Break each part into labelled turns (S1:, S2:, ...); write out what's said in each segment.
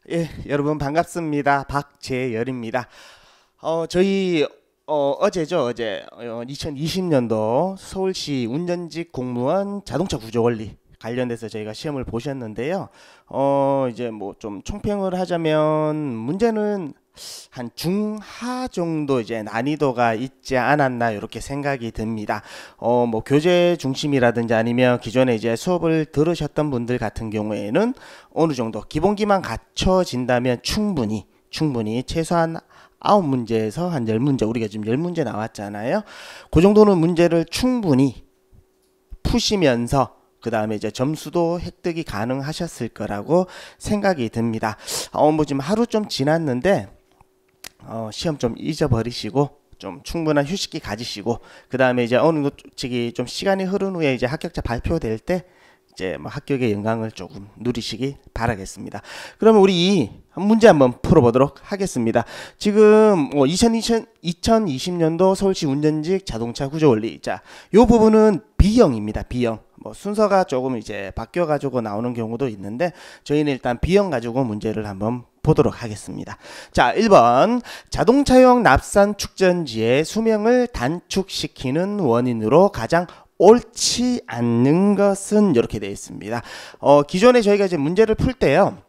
S1: 예, 여러분 반갑습니다. 박재열입니다. 저희 어제죠, 어제 2020년도 서울시 운전직 공무원 자동차 구조 원리 관련돼서 저희가 시험을 보셨는데요. 이제 뭐 좀 총평을 하자면 문제는 한 중하 정도 이제 난이도가 있지 않았나 이렇게 생각이 듭니다. 뭐 교재 중심이라든지 아니면 기존에 이제 수업을 들으셨던 분들 같은 경우에는 어느 정도 기본기만 갖춰진다면 충분히 최소한 9문제에서 한 10문제, 우리가 지금 10문제 나왔잖아요. 그 정도는 문제를 충분히 푸시면서 그 다음에 이제 점수도 획득이 가능하셨을 거라고 생각이 듭니다. 뭐 지금 하루 좀 지났는데 시험 좀 잊어버리시고 좀 충분한 휴식기 가지시고 그 다음에 이제 어느 정도 좀 시간이 흐른 후에 이제 합격자 발표될 때 이제 뭐 합격의 영광을 조금 누리시기 바라겠습니다. 그러면 우리 문제 한번 풀어보도록 하겠습니다. 지금 2020년도 서울시 운전직 자동차 구조 원리, 자, 요 부분은 B형입니다. B형. 뭐 순서가 조금 이제 바뀌어 가지고 나오는 경우도 있는데 저희는 일단 B형 가지고 문제를 한번 보도록 하겠습니다. 자, 1번 자동차용 납산 축전지의 수명을 단축시키는 원인으로 가장 옳지 않는 것은 이렇게 되어 있습니다. 기존에 저희가 이제 문제를 풀 때요.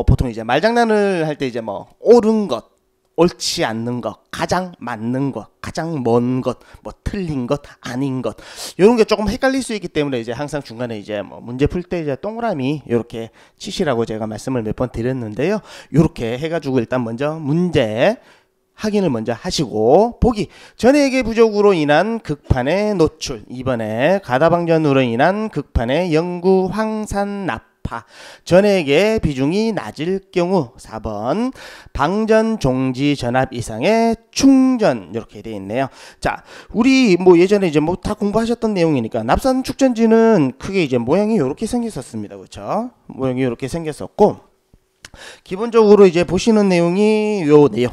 S1: 보통 이제 말장난을 할 때 이제 뭐 옳은 것, 옳지 않는 것, 가장 맞는 것, 가장 먼 것, 뭐 틀린 것, 아닌 것, 이런 게 조금 헷갈릴 수 있기 때문에 이제 항상 중간에 이제 뭐 문제 풀 때 이제 동그라미 이렇게 치시라고 제가 말씀을 몇 번 드렸는데요. 이렇게 해가지고 일단 먼저 문제 확인을 먼저 하시고, 보기 전해액의 부족으로 인한 극판의 노출, 2번에 가다방전으로 인한 극판의 영구 황산 납파, 전해액의 비중이 낮을 경우, 4번 방전 종지 전압 이상의 충전, 이렇게 되어 있네요. 자, 우리 뭐 예전에 이제 뭐 다 공부하셨던 내용이니까 납산 축전지는 크게 이제 모양이 이렇게 생겼었습니다. 그렇죠? 모양이 이렇게 생겼었고, 기본적으로 이제 보시는 내용이 요 내용,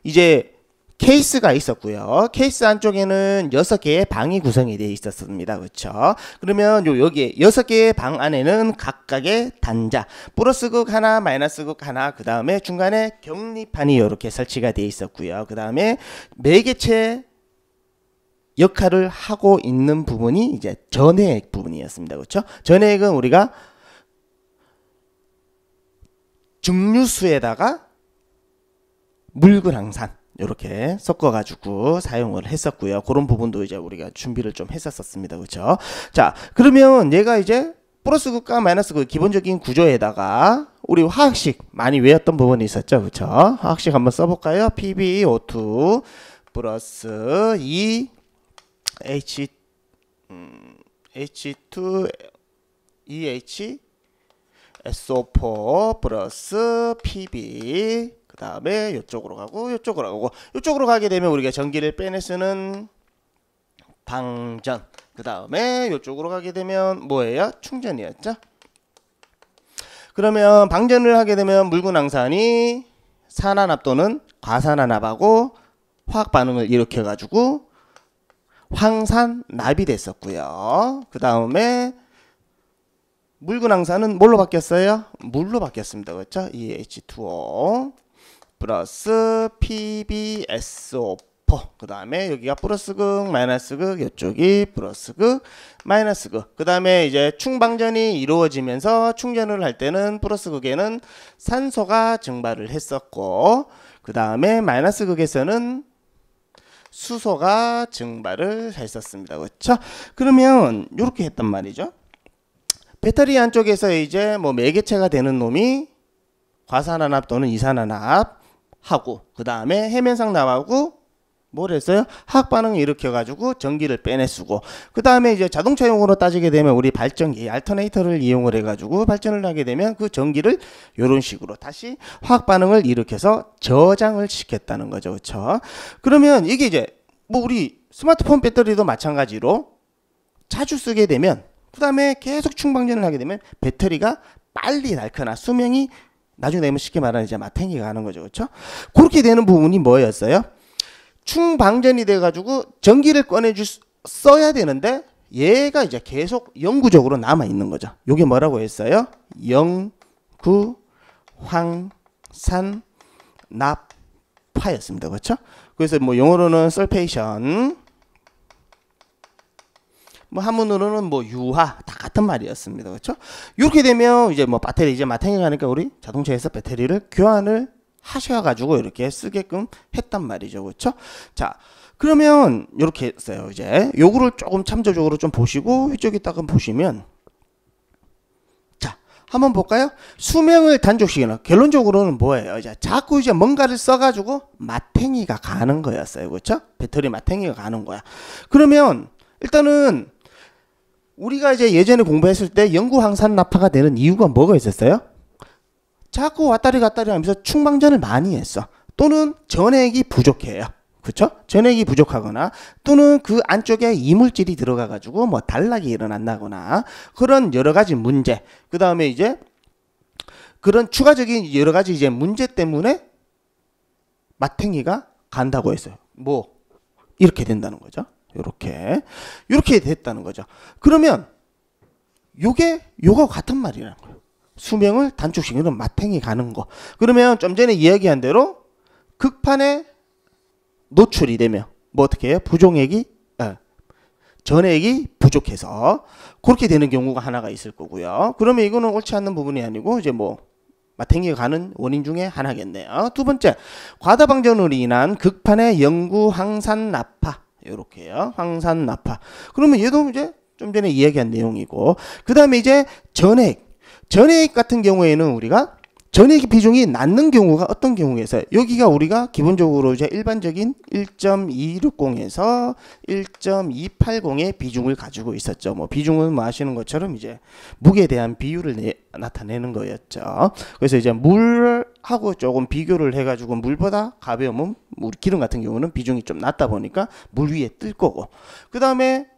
S1: 이제 케이스가 있었고요. 케이스 안쪽에는 6개의 방이 구성이 되어 있었습니다. 그렇죠? 그러면 여기에 6개의 방 안에는 각각의 단자, 플러스 극 하나, 마이너스 극 하나, 그 다음에 중간에 격리판이 이렇게 설치가 되어 있었고요. 그 다음에 매개체 역할을 하고 있는 부분이 이제 전해액 부분이었습니다. 그렇죠? 전해액은 우리가 증류수에다가 묽은 항산 이렇게 섞어가지고 사용을 했었고요. 그런 부분도 이제 우리가 준비를 좀 했었습니다. 그렇죠? 자, 그러면 얘가 이제 플러스 극과 마이너스 극 기본적인 구조에다가 우리 화학식 많이 외웠던 부분이 있었죠. 그렇죠? 화학식 한번 써볼까요? PbO2 플러스 2 H2 EH SO4 플러스 Pb, 그 다음에 이쪽으로 가고 이쪽으로 가고, 이쪽으로 가게 되면 우리가 전기를 빼내 쓰는 방전, 그 다음에 이쪽으로 가게 되면 뭐예요? 충전이었죠. 그러면 방전을 하게 되면 묽은 항산이 산화납 또는 과산화납하고 화학 반응을 일으켜 가지고 황산납이 됐었고요. 그 다음에 묽은 항산은 뭘로 바뀌었어요? 물로 바뀌었습니다. 그렇죠? EH2O 플러스 PbSO4, 그 다음에 여기가 플러스 극, 마이너스 극, 이쪽이 플러스 극, 마이너스 극. 그 다음에 이제 충방전이 이루어지면서 충전을 할 때는 플러스 극에는 산소가 증발을 했었고, 그 다음에 마이너스 극에서는 수소가 증발을 했었습니다. 그렇죠? 그러면 이렇게 했단 말이죠. 배터리 안쪽에서 이제 뭐 매개체가 되는 놈이 과산화납 또는 이산화납 하고, 그 다음에 해면상납하고 뭘 했어요? 화학 반응을 일으켜 가지고 전기를 빼내쓰고, 그 다음에 이제 자동차용으로 따지게 되면 우리 발전기 알터네이터를 이용을 해 가지고 발전을 하게 되면 그 전기를 이런 식으로 다시 화학 반응을 일으켜서 저장을 시켰다는 거죠. 그렇죠? 그러면 이게 이제 뭐 우리 스마트폰 배터리도 마찬가지로 자주 쓰게 되면, 그 다음에 계속 충방전을 하게 되면 배터리가 빨리 닳거나 수명이 나중에 되면 쉽게 말하는 이제 마탱이가 가는 거죠. 그렇죠? 그렇게 되는 부분이 뭐였어요? 충방전이 돼가지고 전기를 써야 되는데 얘가 이제 계속 영구적으로 남아 있는 거죠. 요게 뭐라고 했어요? 영구 연구황산 납화였습니다. 그렇죠? 그래서 뭐 영어로는 설페이션, 뭐 한문으로는 뭐 유화, 다 같은 말이었습니다. 그렇죠? 이렇게 되면 이제 뭐 배터리 이제 마탱이 가니까 우리 자동차에서 배터리를 교환을 하셔가지고 이렇게 쓰게끔 했단 말이죠. 그렇죠? 자, 그러면 이렇게 했어요. 이제 요거를 조금 참조적으로 좀 보시고 이쪽에다가 보시면, 자, 한번 볼까요? 수명을 단축시키는, 결론적으로는 뭐예요? 이제 자꾸 이제 뭔가를 써가지고 마탱이가 가는 거였어요. 그렇죠? 배터리 마탱이가 가는 거야. 그러면 일단은 우리가 이제 예전에 공부했을 때 연구황산 납화가 되는 이유가 뭐가 있었어요? 자꾸 왔다리 갔다리 하면서 충방전을 많이 했어. 또는 전액이 부족해요. 그렇죠? 전액이 부족하거나 또는 그 안쪽에 이물질이 들어가 가지고 뭐 단락이 일어난다거나 그런 여러 가지 문제. 그다음에 이제 그런 추가적인 여러 가지 이제 문제 때문에 마탱이가 간다고 했어요. 뭐 이렇게 된다는 거죠. 요렇게 됐다는 거죠. 그러면 요거 같은 말이라는 거예요. 수명을 단축시키는 마탱이 가는 거. 그러면 좀 전에 이야기한 대로 극판에 노출이 되면 뭐 어떻게 해요? 전액이 부족해서 그렇게 되는 경우가 하나가 있을 거고요. 그러면 이거는 옳지 않는 부분이 아니고 이제 뭐 마탱이가 가는 원인 중에 하나겠네요. 두 번째, 과다 방전으로 인한 극판의 영구 황산 납화. 요렇게요. 황산 납화. 그러면 얘도 이제 좀 전에 이야기한 내용이고, 그 다음에 이제 전액 같은 경우에는 우리가 전액 비중이 낮는 경우가 어떤 경우에서, 여기가 우리가 기본적으로 이제 일반적인 1.260에서 1.280의 비중을 가지고 있었죠. 뭐 비중은 뭐 아시는 것처럼 이제 무게에 대한 비율을 나타내는 거였죠. 그래서 이제 물하고 조금 비교를 해가지고 물보다 가벼우면 우리 기름 같은 경우는 비중이 좀 낮다 보니까 물 위에 뜰 거고, 그 다음에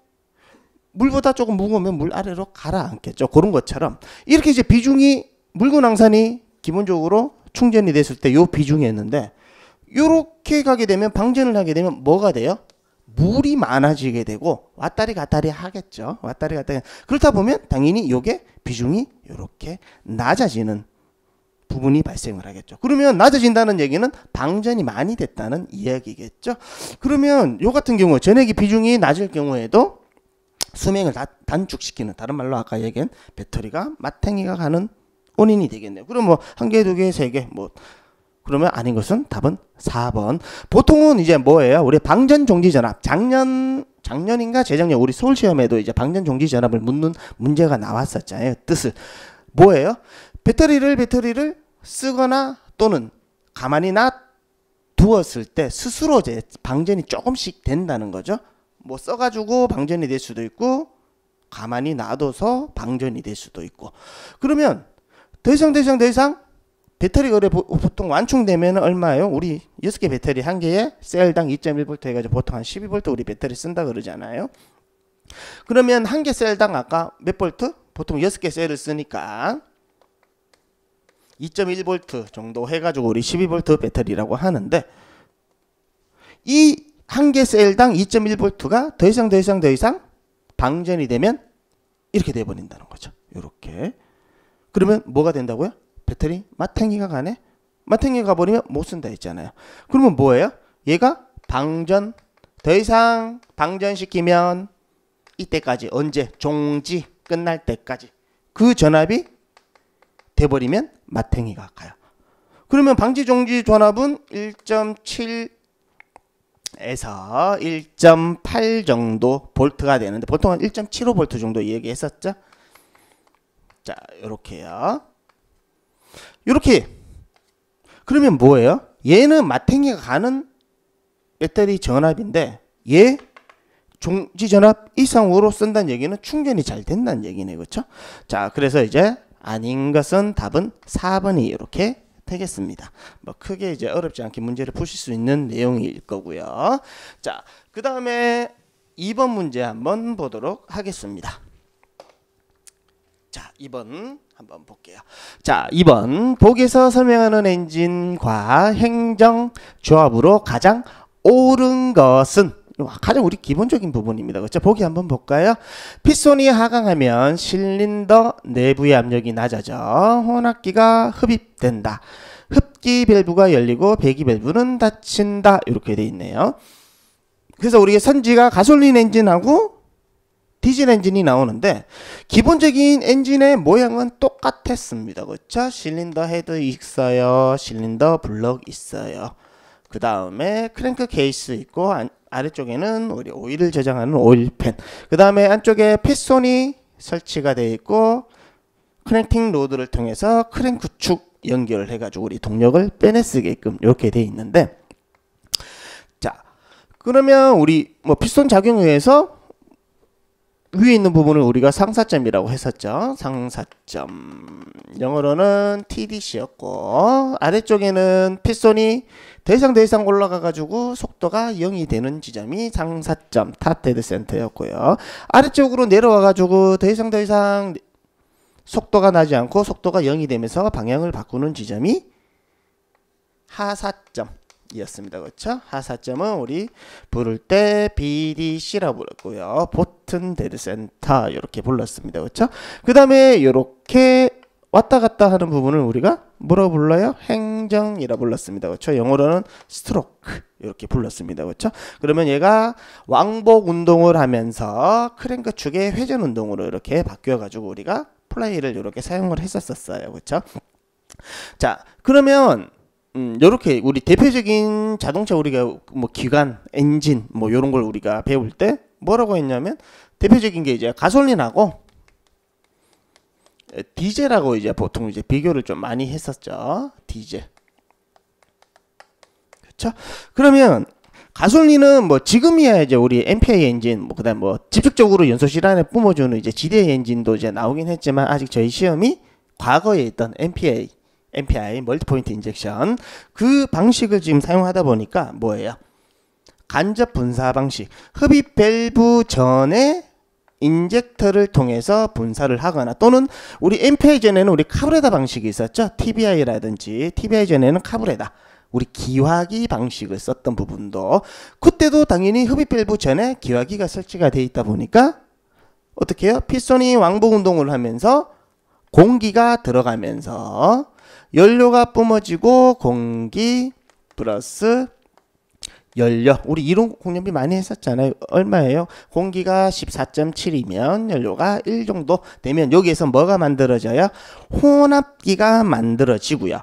S1: 물보다 조금 무거우면 물 아래로 가라앉겠죠. 그런 것처럼 이렇게 이제 비중이 묽은 황산이 기본적으로 충전이 됐을 때 요 비중이었는데, 요렇게 가게 되면 방전을 하게 되면 뭐가 돼요? 물이 많아지게 되고 왔다리 갔다리 하겠죠. 왔다리 갔다리. 그렇다 보면 당연히 요게 비중이 요렇게 낮아지는 부분이 발생을 하겠죠. 그러면 낮아진다는 얘기는 방전이 많이 됐다는 이야기겠죠. 그러면 요 같은 경우 전액이 비중이 낮을 경우에도 수명을 단축시키는, 다른 말로 아까 얘기한 배터리가 마탱이가 가는 원인이 되겠네요. 그럼 뭐 한 개, 두 개, 세 개, 뭐 그러면 아닌 것은 답은 4번. 보통은 이제 뭐예요? 우리 방전 종지 전압. 작년인가 재작년 우리 서울 시험에도 이제 방전 종지 전압을 묻는 문제가 나왔었잖아요. 뜻을 뭐예요? 배터리를 쓰거나 또는 가만히 놔두었을 때 스스로 이제 방전이 조금씩 된다는 거죠. 뭐 써가지고 방전이 될 수도 있고 가만히 놔둬서 방전이 될 수도 있고. 그러면 더 이상 배터리가 보통 완충되면 얼마예요? 우리 6개 배터리 한 개에 셀당 2.1V 해가지고 보통 한 12V 우리 배터리 쓴다 그러잖아요. 그러면 한 개 셀당 아까 몇 볼트? 보통 6개 셀을 쓰니까 2.1V 정도 해가지고 우리 12V 배터리라고 하는데, 이 한 개 셀당 2.1V가 더 이상 방전이 되면 이렇게 돼버린다는 거죠. 이렇게. 그러면 뭐가 된다고요? 배터리 마탱이가 가네? 마탱이가 가버리면 못 쓴다 했잖아요. 그러면 뭐예요? 얘가 더 이상 방전시키면 이때까지, 언제? 종지 끝날 때까지 그 전압이 돼버리면 마탱이가 가요. 그러면 방지 종지 전압은 1.7에서 1.8 정도 볼트가 되는데 보통은 1.75V 정도 얘기했었죠. 자, 요렇게요. 요렇게. 그러면 뭐예요? 얘는 마탱이가 가는 배터리 전압인데 얘 종지 전압 이상으로 쓴다는 얘기는 충전이 잘 된다는 얘기네. 그렇죠? 자, 그래서 이제 아닌 것은 답은 4번이 이렇게 되겠습니다. 뭐 크게 이제 어렵지 않게 문제를 푸실 수 있는 내용일 거고요. 자, 그 다음에 2번 문제 한번 보도록 하겠습니다. 자, 2번 한번 볼게요. 자, 2번 복에서 설명하는 엔진과 행정 조합으로 가장 옳은 것은, 가장 우리 기본적인 부분입니다. 그렇죠? 보기 한번 볼까요? 피스톤이 하강하면 실린더 내부의 압력이 낮아져 혼합기가 흡입된다. 흡기 밸브가 열리고 배기 밸브는 닫힌다. 이렇게 돼 있네요. 그래서 우리가 선지가 가솔린 엔진하고 디젤 엔진이 나오는데 기본적인 엔진의 모양은 똑같았습니다. 그렇죠? 실린더 헤드 있어요. 실린더 블럭 있어요. 그 다음에 크랭크 케이스 있고 아래쪽에는 우리 오일을 저장하는 오일팬, 그 다음에 안쪽에 피스톤이 설치가 되어 있고 크랭킹 로드를 통해서 크랭크 축 연결을 해가지고 우리 동력을 빼내쓰게끔 이렇게 되어 있는데, 자 그러면 우리 뭐 피스톤 작용에 의해서 위에 있는 부분을 우리가 상사점이라고 했었죠. 상사점, 영어로는 TDC였고 아래쪽에는 피스톤이 더 이상 올라가 가지고 속도가 0이 되는 지점이 상사점 탑 데드 센터였고요. 아래쪽으로 내려와 가지고 더 이상 속도가 나지 않고 속도가 0이 되면서 방향을 바꾸는 지점이 하사점 이었습니다. 그렇죠? 하사점은 우리 부를 때 BDC라고 불렀고요. 보튼 데드 센터 이렇게 불렀습니다. 그렇죠? 그 다음에 이렇게 왔다 갔다 하는 부분을 우리가 뭐라고 불러요? 행정이라 불렀습니다. 그렇죠? 영어로는 스트로크 이렇게 불렀습니다. 그렇죠? 그러면 얘가 왕복 운동을 하면서 크랭크 축의 회전 운동으로 이렇게 바뀌어 가지고 우리가 플라이를 이렇게 사용을 했었어요. 그렇죠? 자, 그러면 요렇게 우리 대표적인 자동차 우리가 뭐 기관, 엔진 뭐 요런 걸 우리가 배울 때 뭐라고 했냐면 대표적인 게 이제 가솔린하고 디젤하고 이제 보통 이제 비교를 좀 많이 했었죠. 디젤. 그렇죠? 그러면 가솔린은 뭐 지금이야 이제 우리 MPI 엔진 뭐 그다음 뭐 직접적으로 연소실 안에 뿜어주는 이제 지대 엔진도 이제 나오긴 했지만 아직 저희 시험이 과거에 있던 MPI 멀티포인트 인젝션 그 방식을 지금 사용하다 보니까 뭐예요? 간접 분사 방식, 흡입 밸브 전에 인젝터를 통해서 분사를 하거나 또는 우리 MPI 전에는 우리 카브레다 방식이 있었죠. TBI라든지 TBI 전에는 카브레다 우리 기화기 방식을 썼던 부분도 그때도 당연히 흡입 밸브 전에 기화기가 설치가 되어 있다 보니까 어떻게 해요? 피스톤이 왕복 운동을 하면서 공기가 들어가면서 연료가 뿜어지고 공기 플러스 연료, 우리 이론 공연비 많이 했었잖아요. 얼마예요? 공기가 14.7이면 연료가 1 정도 되면 여기에서 뭐가 만들어져요? 혼합기가 만들어지고요.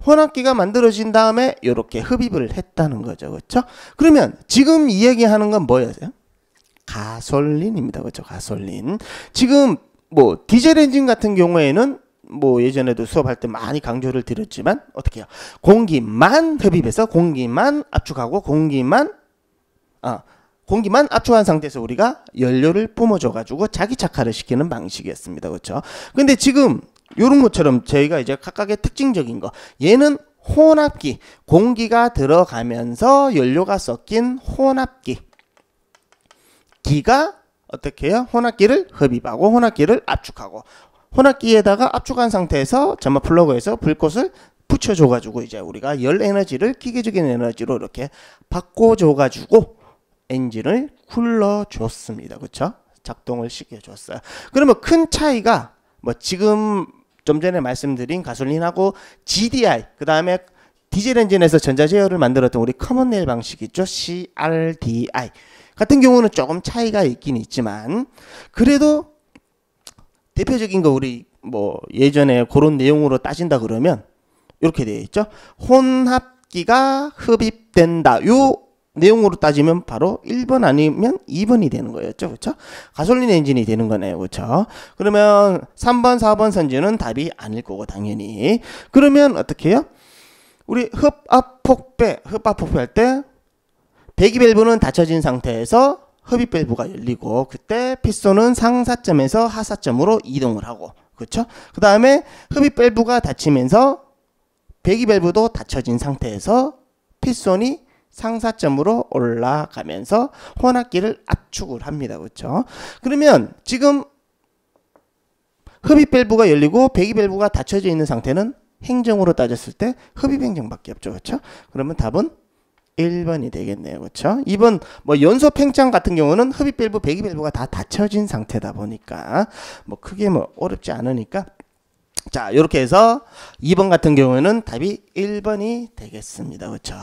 S1: 혼합기가 만들어진 다음에 이렇게 흡입을 했다는 거죠. 그렇죠? 그러면 지금 이야기하는 건 뭐였어요? 가솔린입니다. 그렇죠? 가솔린. 지금 뭐 디젤 엔진 같은 경우에는 뭐 예전에도 수업할 때 많이 강조를 드렸지만 어떻게 해요? 공기만 흡입해서 공기만 압축하고 공기만 압축한 상태에서 우리가 연료를 뿜어줘 가지고 자기 착화를 시키는 방식이었습니다. 그렇죠? 근데 지금 요런 것처럼 저희가 이제 각각의 특징적인 거, 얘는 혼합기, 공기가 들어가면서 연료가 섞인 혼합기, 기가 어떻게 해요? 혼합기를 흡입하고 혼합기를 압축하고 혼합기에다가 압축한 상태에서 점막 플러그에서 불꽃을 붙여줘 가지고 이제 우리가 열 에너지를 기계적인 에너지로 이렇게 바꿔줘 가지고 엔진을 굴러줬습니다. 그렇죠? 작동을 시켜줬어요. 그러면 큰 차이가 뭐 지금 좀 전에 말씀드린 가솔린하고 GDI, 그 다음에 디젤 엔진에서 전자제어를 만들었던 우리 커먼 레일 방식 있죠? CRDI 같은 경우는 조금 차이가 있긴 있지만 그래도 대표적인 거 우리 뭐 예전에 그런 내용으로 따진다 그러면 이렇게 되어 있죠. 혼합기가 흡입된다. 요 내용으로 따지면 바로 1번 아니면 2번이 되는 거였죠. 그렇죠? 가솔린 엔진이 되는 거네요. 그렇죠? 그러면 3번, 4번 선지는 답이 아닐 거고 당연히. 그러면 어떻게 해요? 우리 흡압폭배 할 때 배기 밸브는 닫혀진 상태에서 흡입 밸브가 열리고 그때 피스톤은 상사점에서 하사점으로 이동을 하고 그렇죠? 그 다음에 흡입 밸브가 닫히면서 배기 밸브도 닫혀진 상태에서 피스톤이 상사점으로 올라가면서 혼합기를 압축을 합니다. 그렇죠? 그러면 지금 흡입 밸브가 열리고 배기 밸브가 닫혀져 있는 상태는 행정으로 따졌을 때 흡입 행정밖에 없죠. 그렇죠? 그러면 답은 1번이 되겠네요. 그렇죠? 2번 뭐 연소 팽창 같은 경우는 흡입 밸브, 배기 밸브가 다 닫혀진 상태다 보니까 뭐 크게 뭐 어렵지 않으니까 자, 이렇게 해서 2번 같은 경우에는 답이 1번이 되겠습니다. 그렇죠?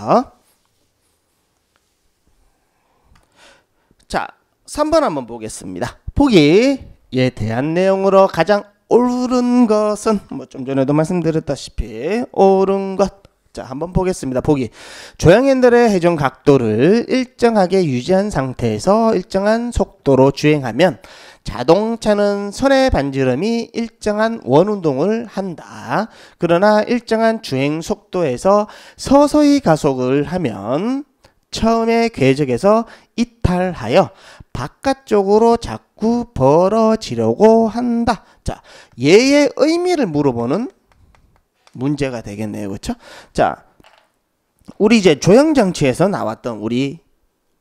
S1: 자, 3번 한번 보겠습니다. 보기에 대한 내용으로 가장 옳은 것은 뭐 좀 전에도 말씀드렸다시피 옳은 것. 자, 한번 보겠습니다. 보기. 조향 핸들의 회전 각도를 일정하게 유지한 상태에서 일정한 속도로 주행하면 자동차는 손의 반지름이 일정한 원운동을 한다. 그러나 일정한 주행 속도에서 서서히 가속을 하면 처음의 궤적에서 이탈하여 바깥쪽으로 자꾸 벌어지려고 한다. 자, 얘의 의미를 물어보는 문제가 되겠네요. 그렇죠? 자, 우리 이제 조향 장치에서 나왔던 우리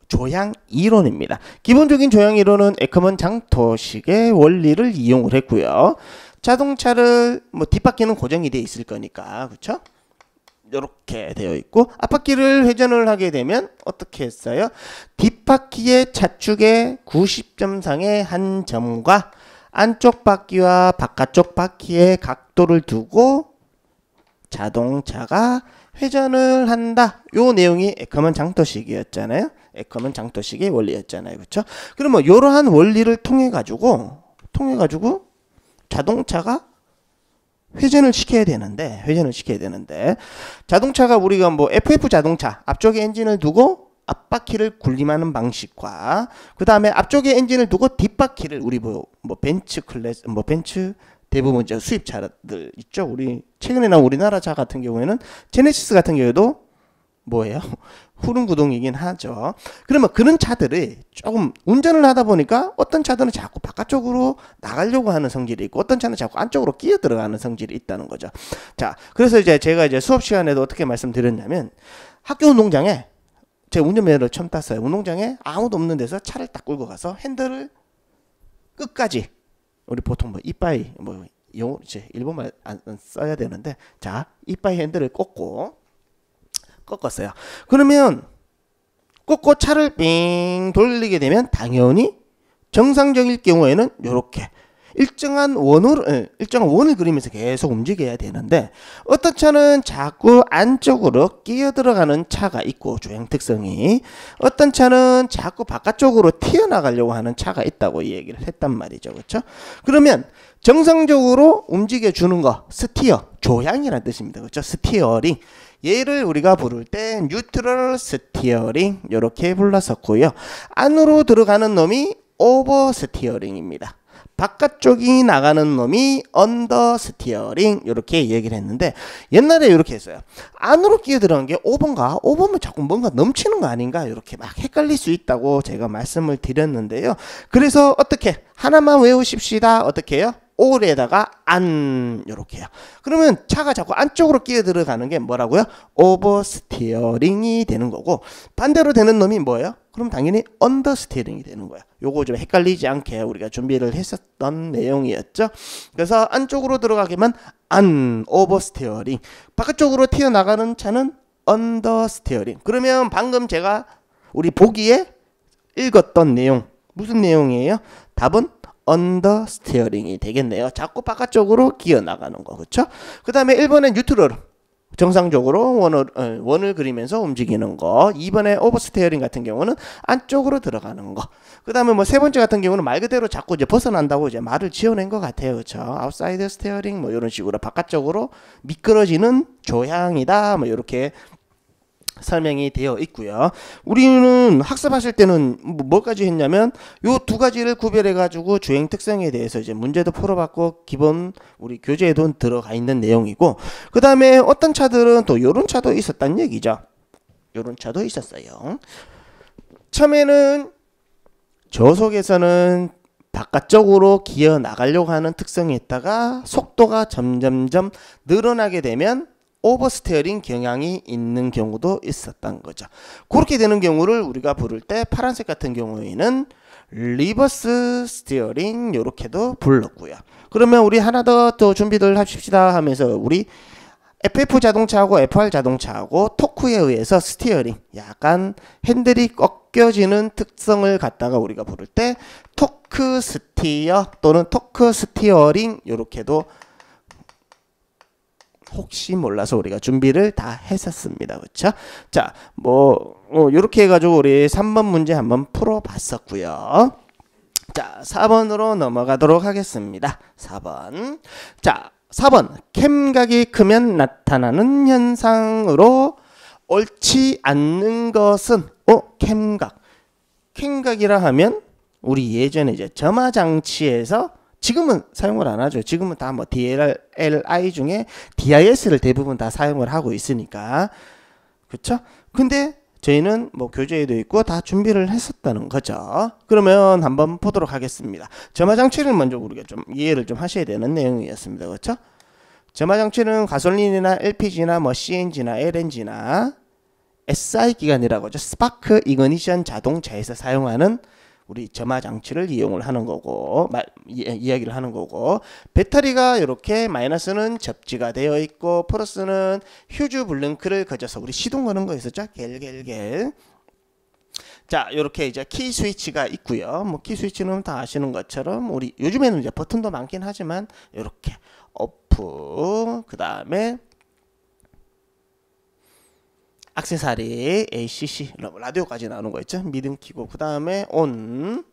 S1: 조향 이론입니다. 기본적인 조향 이론은 에커먼 장토식의 원리를 이용을 했고요. 자동차를 뭐 뒷바퀴는 고정이 되어 있을 거니까, 그렇죠? 이렇게 되어 있고 앞바퀴를 회전을 하게 되면 어떻게 했어요? 뒷바퀴의 차축의 90점상의 한 점과 안쪽 바퀴와 바깥쪽 바퀴의 각도를 두고 자동차가 회전을 한다. 요 내용이 에커먼 장토식이었잖아요. 에커먼 장토식의 원리였잖아요. 그렇죠? 그러면 이러한 원리를 통해 가지고 자동차가 회전을 시켜야 되는데 자동차가 우리가 뭐 FF 자동차 앞쪽에 엔진을 두고 앞바퀴를 굴림하는 방식과 그 다음에 앞쪽에 엔진을 두고 뒷바퀴를 우리 뭐 벤츠 클래스 벤츠 대부분 이제 수입차들 있죠. 우리 최근에 나온 우리나라 차 같은 경우에는 제네시스 같은 경우에도 뭐예요? 후륜 구동이긴 하죠. 그러면 그런 차들이 조금 운전을 하다 보니까 어떤 차들은 자꾸 바깥쪽으로 나가려고 하는 성질이 있고 어떤 차는 자꾸 안쪽으로 끼어 들어가는 성질이 있다는 거죠. 자, 그래서 이제 제가 이제 수업 시간에도 어떻게 말씀드렸냐면 학교 운동장에 제가 운전면허를 처음 땄어요. 운동장에 아무도 없는 데서 차를 딱 끌고 가서 핸들을 끝까지 우리 보통 뭐 이빠이 뭐 영어 이제 일본말 안 써야 되는데 자 이빠이 핸들을 꺾었어요. 그러면 꺾고 차를 빙 돌리게 되면 당연히 정상적일 경우에는 이렇게 일정한 원을 그리면서 계속 움직여야 되는데 어떤 차는 자꾸 안쪽으로 끼어 들어가는 차가 있고 조향 특성이 어떤 차는 자꾸 바깥쪽으로 튀어나가려고 하는 차가 있다고 얘기를 했단 말이죠. 그렇죠? 그러면 정상적으로 움직여 주는 거 스티어 조향이라는 뜻입니다. 그렇죠? 스티어링 얘를 우리가 부를 때 뉴트럴 스티어링 이렇게 불렀었고요. 안으로 들어가는 놈이 오버 스티어링입니다. 바깥쪽이 나가는 놈이 언더 스티어링 이렇게 얘기를 했는데 옛날에 이렇게 했어요. 안으로 끼어 들어간 게 5번가? 5번은 자꾸 뭔가 넘치는 거 아닌가? 이렇게 막 헷갈릴 수 있다고 제가 말씀을 드렸는데요. 그래서 어떻게 하나만 외우십시다. 어떻게 해요? 올에다가 안 이렇게요. 그러면 차가 자꾸 안쪽으로 끼어 들어가는 게 뭐라고요? 오버스티어링이 되는 거고 반대로 되는 놈이 뭐예요? 그럼 당연히 언더스티어링이 되는 거야. 요거 좀 헷갈리지 않게 우리가 준비를 했었던 내용이었죠. 그래서 안쪽으로 들어가기만 안 오버스티어링, 바깥쪽으로 튀어나가는 차는 언더스티어링. 그러면 방금 제가 우리 보기에 읽었던 내용 무슨 내용이에요? 답은 언더스티어링이 되겠네요. 자꾸 바깥쪽으로 기어 나가는 거. 그렇죠? 그다음에 1번에 뉴트럴 정상적으로 원을 그리면서 움직이는 거. 2번에 오버스티어링 같은 경우는 안쪽으로 들어가는 거. 그다음에 뭐 세 번째 같은 경우는 말 그대로 자꾸 이제 벗어난다고 이제 말을 지어낸 것 같아요. 그렇죠? 아웃사이드 스티어링 뭐 이런 식으로 바깥쪽으로 미끄러지는 조향이다. 뭐 이렇게 설명이 되어 있고요. 우리는 학습하실 때는 뭐까지 했냐면 요 두 가지를 구별해 가지고 주행 특성에 대해서 이제 문제도 풀어봤고 기본 우리 교재에도 들어가 있는 내용이고 그 다음에 어떤 차들은 또 요런 차도 있었단 얘기죠. 요런 차도 있었어요. 처음에는 저속에서는 바깥쪽으로 기어 나가려고 하는 특성이 있다가 속도가 점점점 늘어나게 되면 오버스티어링 경향이 있는 경우도 있었던 거죠. 그렇게 되는 경우를 우리가 부를 때 파란색 같은 경우에는 리버스 스티어링 이렇게도 불렀고요. 그러면 우리 하나 더 준비를 합시다 하면서 우리 FF 자동차하고 FR 자동차하고 토크에 의해서 스티어링, 약간 핸들이 꺾여지는 특성을 갖다가 우리가 부를 때 토크 스티어 또는 토크 스티어링 이렇게도 혹시 몰라서 우리가 준비를 다 했었습니다. 그렇죠? 자, 이렇게 해가지고 우리 3번 문제 한번 풀어봤었고요. 자, 4번으로 넘어가도록 하겠습니다. 4번. 자, 4번. 캠각이 크면 나타나는 현상으로 옳지 않는 것은 캠각. 캠각이라 하면 우리 예전에 이제 점화장치에서 지금은 사용을 안 하죠. 지금은 다 뭐 DLI 중에 DIS를 대부분 다 사용을 하고 있으니까. 그쵸? 근데 저희는 뭐 교재에도 있고 다 준비를 했었다는 거죠. 그러면 한번 보도록 하겠습니다. 점화장치를 먼저 우리가 좀 이해를 좀 하셔야 되는 내용이었습니다. 그렇죠? 점화장치는 가솔린이나 LPG나 뭐 CNG나 LNG나 SI 기관이라고 하죠. 스파크 이그니션 자동차에서 사용하는 우리 점화장치를 이용을 하는 거고 이야기를 하는 거고, 배터리가 이렇게 마이너스는 접지가 되어 있고 플러스는 휴즈 블링크를 거쳐서 우리 시동 거는 거 있었죠? 겔겔겔. 자, 이렇게 이제 키 스위치가 있고요. 뭐 키 스위치는 다 아시는 것처럼 우리 요즘에는 이제 버튼도 많긴 하지만 이렇게 오프, 그 다음에 액세서리 ACC 라디오까지 나오는 거 있죠. 미등 키고, 그 다음에 온,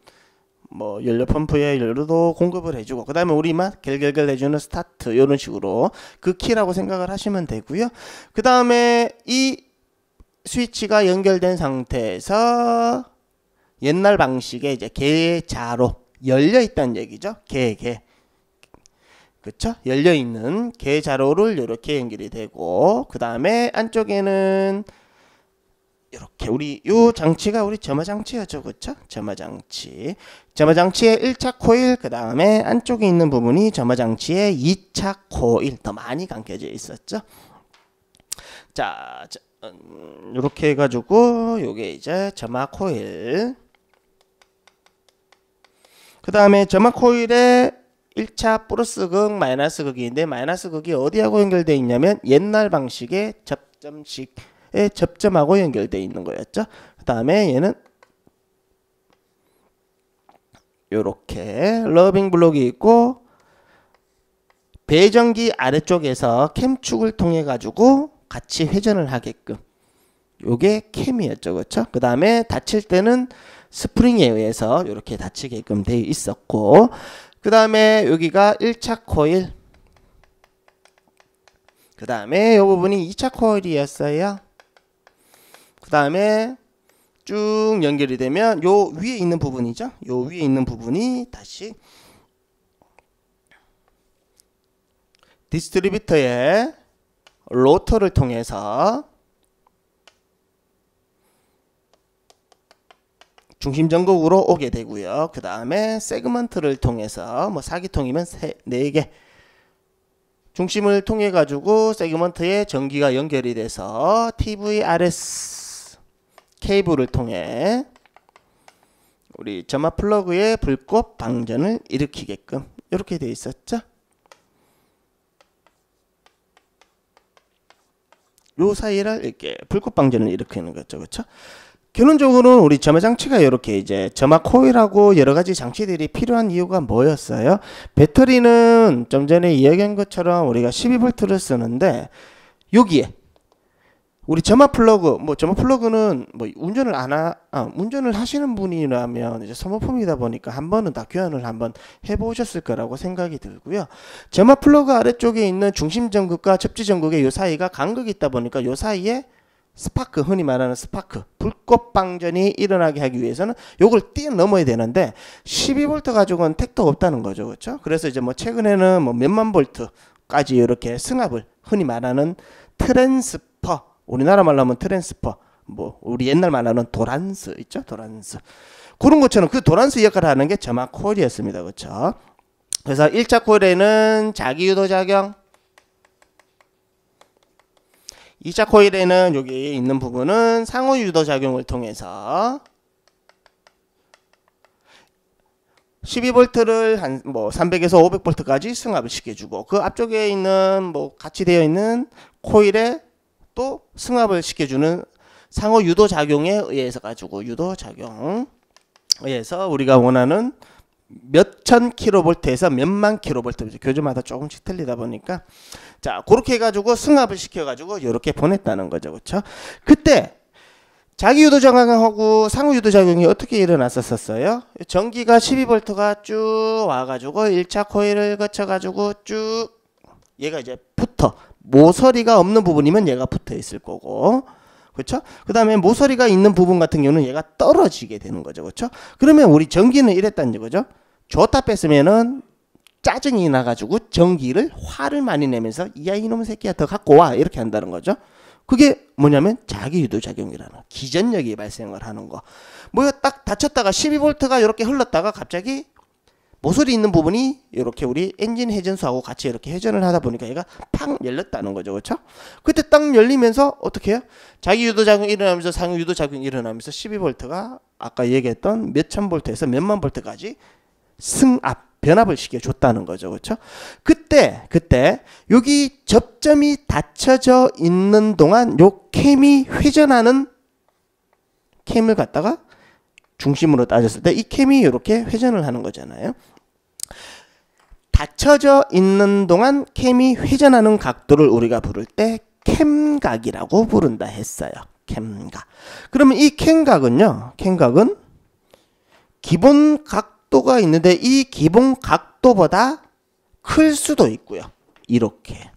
S1: 뭐 연료 펌프에 연료도 공급을 해주고, 그 다음에 우리만 겔겔겔 해주는 스타트, 이런 식으로 그 키라고 생각을 하시면 되고요. 그 다음에 이 스위치가 연결된 상태에서 옛날 방식의 이제 계자로 열려 있다는 얘기죠. 개. 그쵸? 열려있는 계자로를 이렇게 연결이 되고, 그 다음에 안쪽에는 이렇게 우리 요 장치가 우리 점화장치였죠. 그쵸? 점화장치의 1차 코일, 그 다음에 안쪽에 있는 부분이 점화장치의 2차 코일, 더 많이 감겨져 있었죠. 자, 이렇게 해가지고 요게 이제 점화 코일, 그 다음에 점화 코일에 1차 플러스 극, 마이너스 극인데 마이너스 극이 어디하고 연결되어 있냐면 옛날 방식의 접점식의 접점하고 연결되어 있는 거였죠. 그 다음에 얘는 요렇게 러빙 블록이 있고 배전기 아래쪽에서 캠축을 통해 가지고 같이 회전을 하게끔, 요게 캠이었죠. 그렇죠? 그 다음에 닫힐 때는 스프링에 의해서 이렇게 닫히게끔 되어 있었고, 그 다음에 여기가 1차 코일, 그 다음에 이 부분이 2차 코일이었어요. 그 다음에 쭉 연결이 되면 요 위에 있는 부분이죠. 요 위에 있는 부분이 다시 디스트리뷰터의 로터를 통해서 중심 전극으로 오게 되고요. 그 다음에 세그먼트를 통해서 뭐 4기통이면 4개 중심을 통해 가지고 세그먼트에 전기가 연결이 돼서 TVRS 케이블을 통해 우리 점화 플러그의 불꽃 방전을 일으키게끔 이렇게 되어 있었죠. 요 사이를 이렇게 불꽃 방전을 일으키는 거죠. 그렇죠? 결론적으로는 우리 점화 장치가 이렇게 이제 점화 코일하고 여러 가지 장치들이 필요한 이유가 뭐였어요? 배터리는 좀 전에 이야기한 것처럼 우리가 12V를 쓰는데 여기에 우리 점화 플러그, 뭐 점화 플러그는 뭐 운전을 하시는 분이라면 이제 소모품이다 보니까 한 번은 다 교환을 한번 해보셨을 거라고 생각이 들고요. 점화 플러그 아래쪽에 있는 중심 전극과 접지 전극의 요 사이가 간극이 있다 보니까 요 사이에 스파크, 흔히 말하는 스파크, 불꽃 방전이 일어나게 하기 위해서는 요걸 뛰어넘어야 되는데 12V 가지고는 택도 없다는 거죠. 그렇죠? 그래서 이제 뭐 최근에는 뭐 몇만 볼트까지 이렇게 승합을, 흔히 말하는 트랜스퍼, 우리나라 말로 하면 트랜스퍼, 뭐 우리 옛날 말로 하는 도란스 있죠? 도란스. 그런 것처럼 그 도란스 역할을 하는 게 점화 코일이었습니다. 그렇죠? 그래서 1차 코일에는 자기 유도 작용, 2차 코일에는 여기 있는 부분은 상호 유도 작용을 통해서 12V를 한 뭐 300에서 500V까지 승합을 시켜주고 그 앞쪽에 있는 뭐 같이 되어 있는 코일에 또 승합을 시켜주는 상호 유도 작용에 의해서 가지고 유도 작용 의해서 우리가 원하는 몇천 킬로볼트에서 몇만 킬로볼트 교주마다 조금씩 틀리다 보니까 자 그렇게 해가지고 승합을 시켜가지고 이렇게 보냈다는 거죠. 그렇죠? 그때 자기 유도 작용하고 상호 유도 작용이 어떻게 일어났었어요? 전기가 12V가 쭉 와가지고 1차 코일을 거쳐가지고 쭉 얘가 이제 붙어 모서리가 없는 부분이면 얘가 붙어 있을 거고 그렇죠? 그 다음에 모서리가 있는 부분 같은 경우는 얘가 떨어지게 되는 거죠. 그렇죠? 그러면 우리 전기는 이랬다는 거죠. 줬다 뺐으면은 짜증이 나가지고 전기를 화를 많이 내면서 야 이놈의 새끼야 더 갖고 와 이렇게 한다는 거죠. 그게 뭐냐면 자기 유도 작용이라는 기전력이 발생을 하는 거. 뭐야 딱 닫혔다가 12V가 이렇게 흘렀다가 갑자기 모서리 있는 부분이 이렇게 우리 엔진 회전수하고 같이 이렇게 회전을 하다 보니까 얘가 팡 열렸다는 거죠. 그렇죠? 그때 딱 열리면서 어떻게 해요? 자기 유도작용이 일어나면서 상호 유도작용이 일어나면서 12V가 아까 얘기했던 몇천 볼트에서 몇만 볼트까지 승합, 변압을 시켜줬다는 거죠. 그렇죠? 그때 여기 접점이 닫혀져 있는 동안 요 캠이 회전하는 캠을 갖다가 중심으로 따졌을 때 이 캠이 이렇게 회전을 하는 거잖아요. 닫혀져 있는 동안 캠이 회전하는 각도를 우리가 부를 때 캠각이라고 부른다 했어요. 캠각. 그러면 이 캠각은 기본 각도가 있는데 이 기본 각도보다 클 수도 있고요. 이렇게.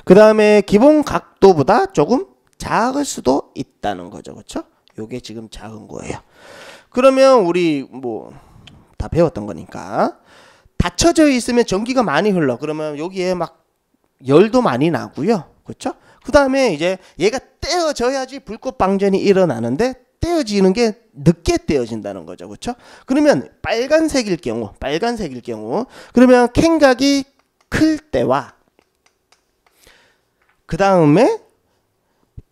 S1: 그 다음에 기본 각도보다 조금 작을 수도 있다는 거죠. 그렇죠? 요게 지금 작은 거예요. 그러면 우리 뭐 다 배웠던 거니까 닫혀져 있으면 전기가 많이 흘러. 그러면 여기에 막 열도 많이 나고요. 그렇죠? 그 다음에 이제 얘가 떼어져야지 불꽃 방전이 일어나는데 떼어지는 게 늦게 떼어진다는 거죠. 그렇죠? 그러면 빨간색일 경우 그러면 캠각이 클 때와 그 다음에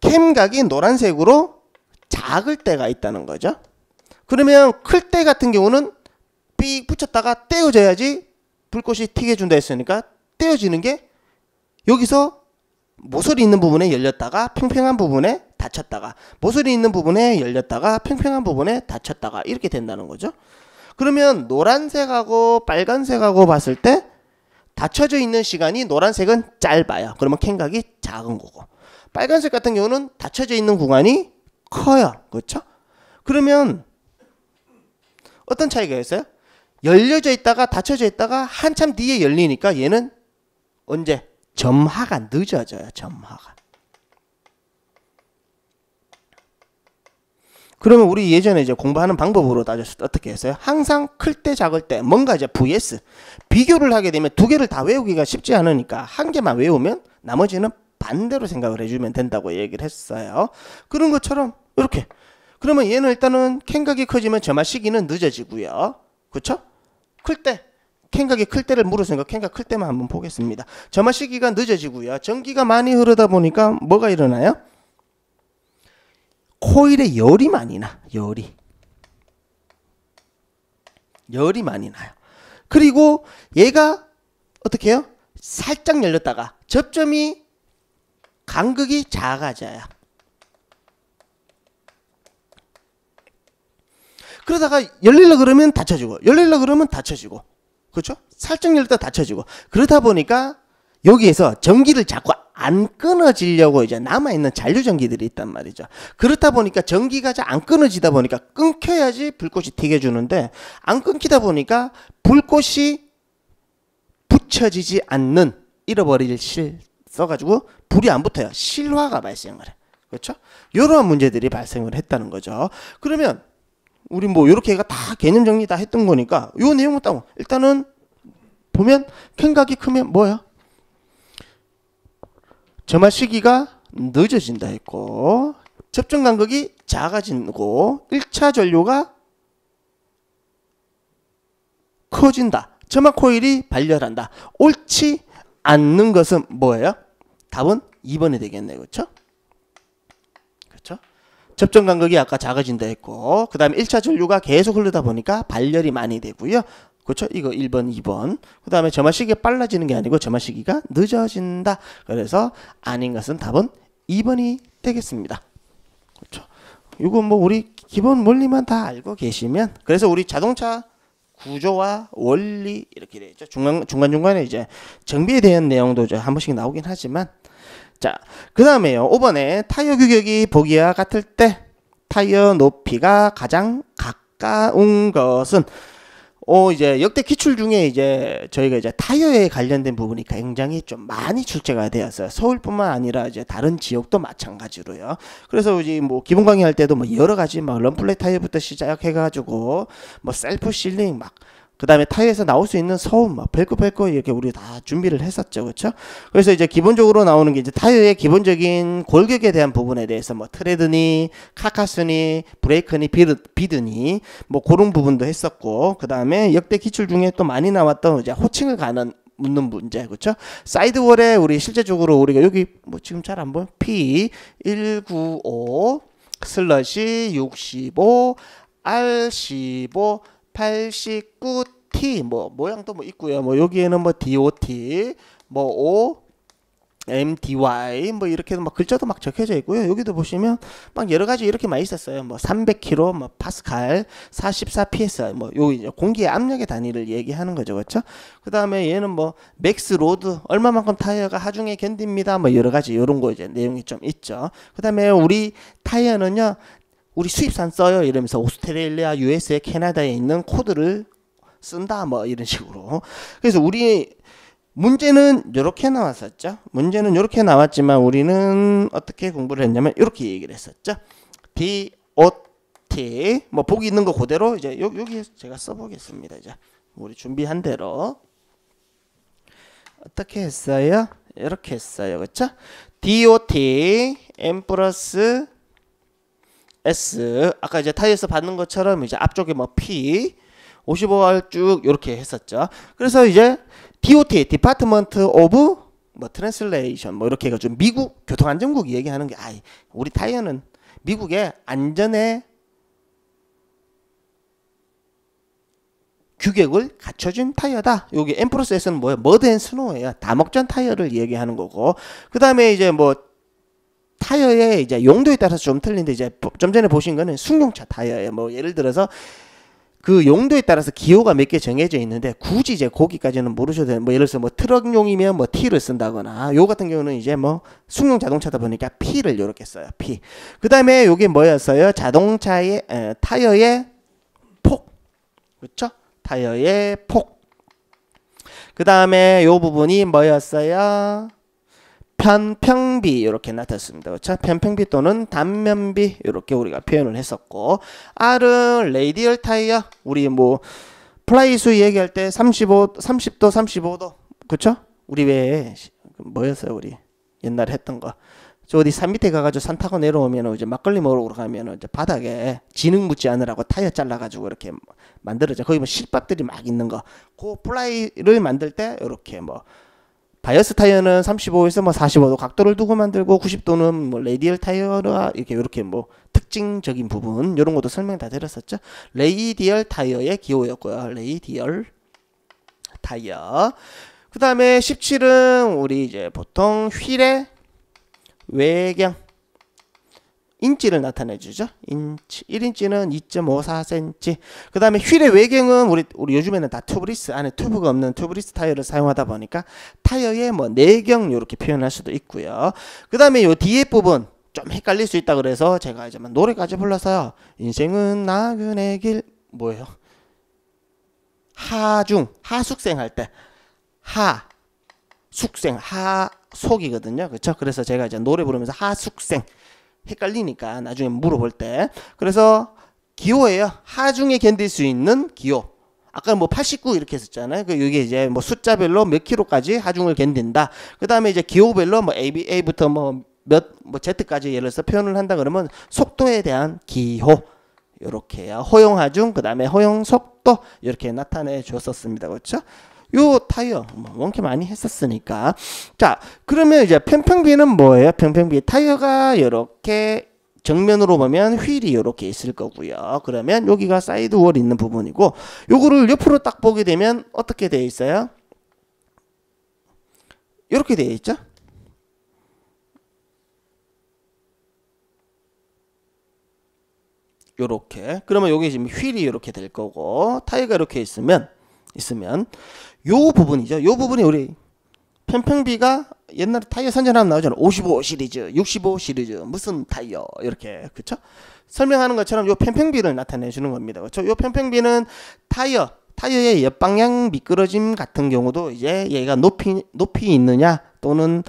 S1: 캠각이 노란색으로 작을 때가 있다는 거죠. 그러면 클 때 같은 경우는 삑 붙였다가 떼어져야지 불꽃이 튀게 준다 했으니까 떼어지는 게 여기서 모서리 있는 부분에 열렸다가 평평한 부분에 닫혔다가 모서리 있는 부분에 열렸다가 평평한 부분에 닫혔다가 이렇게 된다는 거죠. 그러면 노란색하고 빨간색하고 봤을 때 닫혀져 있는 시간이 노란색은 짧아요. 그러면 캠각이 작은 거고 빨간색 같은 경우는 닫혀져 있는 구간이 커요. 그렇죠? 그러면 어떤 차이가 있어요? 열려져 있다가 닫혀져 있다가 한참 뒤에 열리니까 얘는 언제? 점하가 늦어져요. 점하가. 그러면 우리 예전에 이제 공부하는 방법으로 따졌을 때 어떻게 했어요? 항상 클 때 작을 때 뭔가 이제 vs 비교를 하게 되면 두 개를 다 외우기가 쉽지 않으니까 한 개만 외우면 나머지는 반대로 생각을 해주면 된다고 얘기를 했어요. 그런 것처럼 이렇게. 그러면 얘는 일단은 캠각이 커지면 점화 시기는 늦어지고요. 그렇죠? 클 때. 캠각이 클 때를 물었으니까 캠각 클 때만 한번 보겠습니다. 점화 시기가 늦어지고요. 전기가 많이 흐르다 보니까 뭐가 일어나요? 코일에 열이 많이 나. 열이 많이 나요. 그리고 얘가 어떻게 해요? 살짝 열렸다가 접점이 간극이 작아져요. 그러다가 열리려 그러면 닫혀지고 열리려 그러면 닫혀지고 그렇죠? 살짝 열렸다 닫혀지고 그러다 보니까 여기에서 전기를 자꾸 안 끊어지려고 이제 남아있는 잔류전기들이 있단 말이죠. 그렇다 보니까 전기가 잘 안 끊어지다 보니까 끊겨야지 불꽃이 튀게 주는데 안 끊기다 보니까 불꽃이 붙여지지 않는 잃어버릴 실 써가지고 불이 안 붙어요. 실화가 발생을 해. 그렇죠? 이러한 문제들이 발생을 했다는 거죠. 그러면 우리 뭐 이렇게 다 개념 정리 다 했던 거니까 요 내용을 따고 일단은 보면 캠각이 크면 뭐야? 점화 시기가 늦어진다 했고 접점 간극이 작아지고 1차 전류가 커진다. 점화 코일이 발열한다. 옳지 않는 것은 뭐예요? 답은 2번이 되겠네요. 그렇죠? 그렇죠? 접점 간격이 아까 작아진다 했고, 그 다음에 1차 전류가 계속 흐르다 보니까 발열이 많이 되고요. 그렇죠? 이거 1번, 2번. 그 다음에 점화 시기가 빨라지는 게 아니고 점화 시기가 늦어진다. 그래서 아닌 것은 답은 2번이 되겠습니다. 그렇죠? 이거 뭐 우리 기본 원리만 다 알고 계시면, 그래서 우리 자동차 구조와 원리 이렇게 되죠. 중간중간에 이제 정비에 대한 내용도 한 번씩 나오긴 하지만, 자, 그 다음에요. 5번에 타이어 규격이 보기와 같을 때 타이어 높이가 가장 가까운 것은, 이제 역대 기출 중에 이제 저희가 이제 타이어에 관련된 부분이 굉장히 좀 많이 출제가 되었어요. 서울뿐만 아니라 이제 다른 지역도 마찬가지로요. 그래서 이제 뭐 기본 강의할 때도 뭐 여러 가지 막 럼플렛 타이어부터 시작해가지고 뭐 셀프 실링 막, 그 다음에 타이어에서 나올 수 있는 소음, 막 벨코벨코 이렇게 우리 다 준비를 했었죠, 그렇죠? 그래서 이제 기본적으로 나오는 게 이제 타이어의 기본적인 골격에 대한 부분에 대해서 뭐 트레드니, 카카스니, 브레이크니, 비드니 뭐 그런 부분도 했었고, 그 다음에 역대 기출 중에 또 많이 나왔던 이제 호칭을 묻는 문제, 그렇죠? 사이드월에 우리 실제적으로 우리가 여기 뭐 지금 잘 안 보여? P195 슬러시 65 R15 89T 뭐 모양도 뭐 있고요. 뭐 여기에는 뭐 DOT 뭐 O MDY 뭐 이렇게 막 글자도 막 적혀져 있고요. 여기도 보시면 막 여러 가지 이렇게 많이 있었어요. 뭐 300kg 뭐 파스칼 44 PS 뭐 요 이제 공기의 압력의 단위를 얘기하는 거죠. 그렇죠? 그다음에 얘는 뭐 맥스 로드 얼마만큼 타이어가 하중에 견딥니다. 뭐 여러 가지 이런 거 이제 내용이 좀 있죠. 그다음에 우리 타이어는요. 우리 수입산 써요 이러면서 오스트레일리아, USA, 캐나다에 있는 코드를 쓴다 뭐 이런 식으로. 그래서 우리 문제는 이렇게 나왔었죠. 문제는 이렇게 나왔지만 우리는 어떻게 공부를 했냐면 이렇게 얘기를 했었죠. DOT 뭐 보기 있는 거 그대로 이제 여기 제가 써보겠습니다. 이제 우리 준비한 대로 어떻게 했어요? 이렇게 했어요. 그렇죠? DOT M 플러스 S 아까 이제 타이어에서 받는 것처럼 이제 앞쪽에 뭐 P 55R 쭉 이렇게 했었죠. 그래서 이제 DOT 디파트먼트 오브 뭐 트랜슬레이션 뭐 이렇게 해가지고 미국 교통안전국 얘기하는 게 우리 타이어는 미국의 안전의 규격을 갖춰준 타이어다. 여기 M 플러스 S는 뭐예요? 머드 앤 스노우예요. 다목전 타이어를 얘기하는 거고, 그 다음에 이제 뭐 타이어의 이제 용도에 따라서 좀 틀린데 이제 좀 전에 보신 거는 승용차 타이어예요. 뭐 예를 들어서 그 용도에 따라서 기호가 몇 개 정해져 있는데 굳이 이제 거기까지는 모르셔도 돼요. 뭐 예를 들어서 뭐 트럭용이면 뭐 T를 쓴다거나, 요 같은 경우는 이제 뭐 승용 자동차다 보니까 P를 요렇게 써요. P. 그 다음에 요게 뭐였어요? 자동차의 타이어의 폭, 그렇죠? 타이어의 폭. 그 다음에 요 부분이 뭐였어요? 편평비 이렇게 나타났습니다. 그렇죠? 편평비 또는 단면비 이렇게 우리가 표현을 했었고, R은 레이디얼 타이어, 우리 뭐 플라이수 얘기할 때 30도 35도 그렇죠? 우리 왜 뭐였어요? 우리 옛날에 했던 거. 저 어디 산 밑에 가가지고 산 타고 내려오면 이제 막걸리 먹으러 가면 이제 바닥에 진흙 묻지 않으라고 타이어 잘라가지고 이렇게 만들어져. 거기 뭐 실밥들이 막 있는 거. 그 플라이를 만들 때 이렇게 뭐 바이어스 타이어는 35에서 뭐 45도 각도를 두고 만들고, 90도는 뭐 레디얼 타이어라 이렇게 뭐 특징적인 부분 이런 것도 설명 다 드렸었죠. 레이디얼 타이어의 기호였고요. 레이디얼 타이어. 그 다음에 17은 우리 이제 보통 휠의 외경 인치를 나타내 주죠. 인치 1인치는 2.54cm. 그 다음에 휠의 외경은 우리 요즘에는 다 튜브리스, 안에 튜브가 없는 튜브리스 타이어를 사용하다 보니까 타이어의 뭐 내경 이렇게 표현할 수도 있고요. 그 다음에 요 뒤에 부분 좀 헷갈릴 수 있다 그래서 제가 이제 노래까지 불러서요. 인생은 나그네 길 뭐예요? 하숙생 할 때 하숙생 하속이거든요. 그렇죠? 그래서 제가 이제 노래 부르면서 하숙생 헷갈리니까 나중에 물어볼 때. 그래서 기호예요. 하중에 견딜 수 있는 기호. 아까 뭐 89 이렇게 했었잖아요. 이게 이제 뭐 숫자별로 몇 킬로까지 하중을 견딘다. 그 다음에 이제 기호별로 뭐 ABA부터 뭐 Z까지 예를 들어서 표현을 한다 그러면 속도에 대한 기호. 요렇게요. 허용 하중, 그 다음에 허용 속도 이렇게 나타내 줬었습니다. 그렇죠? 요 타이어 원캐 많이 했었으니까. 자, 그러면 이제 편평비는 뭐예요? 편평비 타이어가 이렇게 정면으로 보면 휠이 이렇게 있을 거고요. 그러면 여기가 사이드월 있는 부분이고, 요거를 옆으로 딱 보게 되면 어떻게 되어 있어요? 이렇게 되어 있죠. 요렇게. 그러면 여기 지금 휠이 이렇게 될 거고, 타이어가 이렇게 있으면 요 부분이죠. 요 부분이 우리 평평비가 옛날에 타이어 선전하면 나오잖아요. 55 시리즈, 65 시리즈, 무슨 타이어 이렇게, 그쵸? 설명하는 것처럼 요 평평비를 나타내 주는 겁니다. 그쵸? 요 평평비는 타이어의 옆방향 미끄러짐 같은 경우도 이제 얘가 높이 있느냐, 또는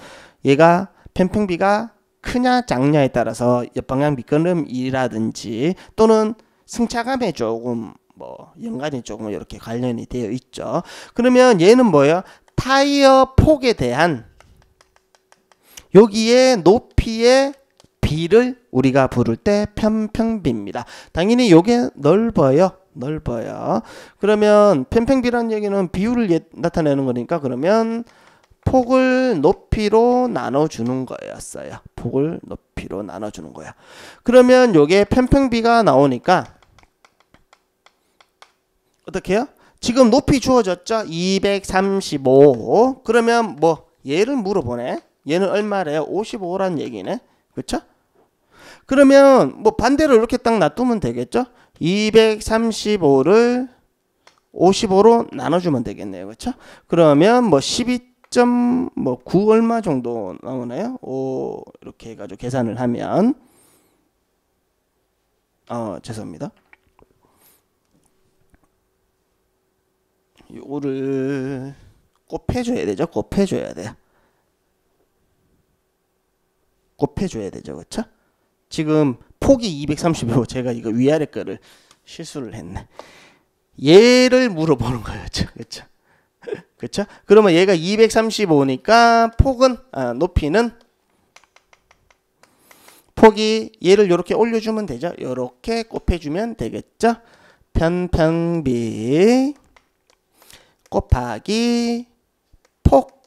S1: 얘가 평평비가 크냐 작냐에 따라서 옆방향 미끄럼이라든지 또는 승차감에 조금 뭐 연관이 조금 이렇게 관련이 되어 있죠. 그러면 얘는 뭐예요? 타이어 폭에 대한 여기에 높이의 비를 우리가 부를 때 평평비입니다. 당연히 요게 넓어요. 그러면 평평비라는 얘기는 비율을 나타내는 거니까, 그러면 폭을 높이로 나눠주는 거였어요. 폭을 높이로 나눠주는 거야. 그러면 요게 평평비가 나오니까 어떻게 해요? 지금 높이 주어졌죠? 235. 그러면 뭐 얘를 물어보네. 얘는 얼마래요? 55라는 얘기네. 그쵸? 그러면 뭐 반대로 이렇게 딱 놔두면 되겠죠? 235를 55로 나눠주면 되겠네요. 그쵸? 그러면 뭐 12.9 얼마 정도 나오나요? 이렇게 해가지고 계산을 하면 죄송합니다. 요거를 곱해줘야 되죠. 곱해줘야 되죠. 그쵸? 지금 폭이 235, 제가 이거 위아래 거를 실수를 했네. 얘를 물어보는 거였죠. 그쵸? 그러면 얘가 235니까 폭은, 폭이 얘를 이렇게 올려주면 되죠. 이렇게 곱해주면 되겠죠. 평평비 곱하기 폭.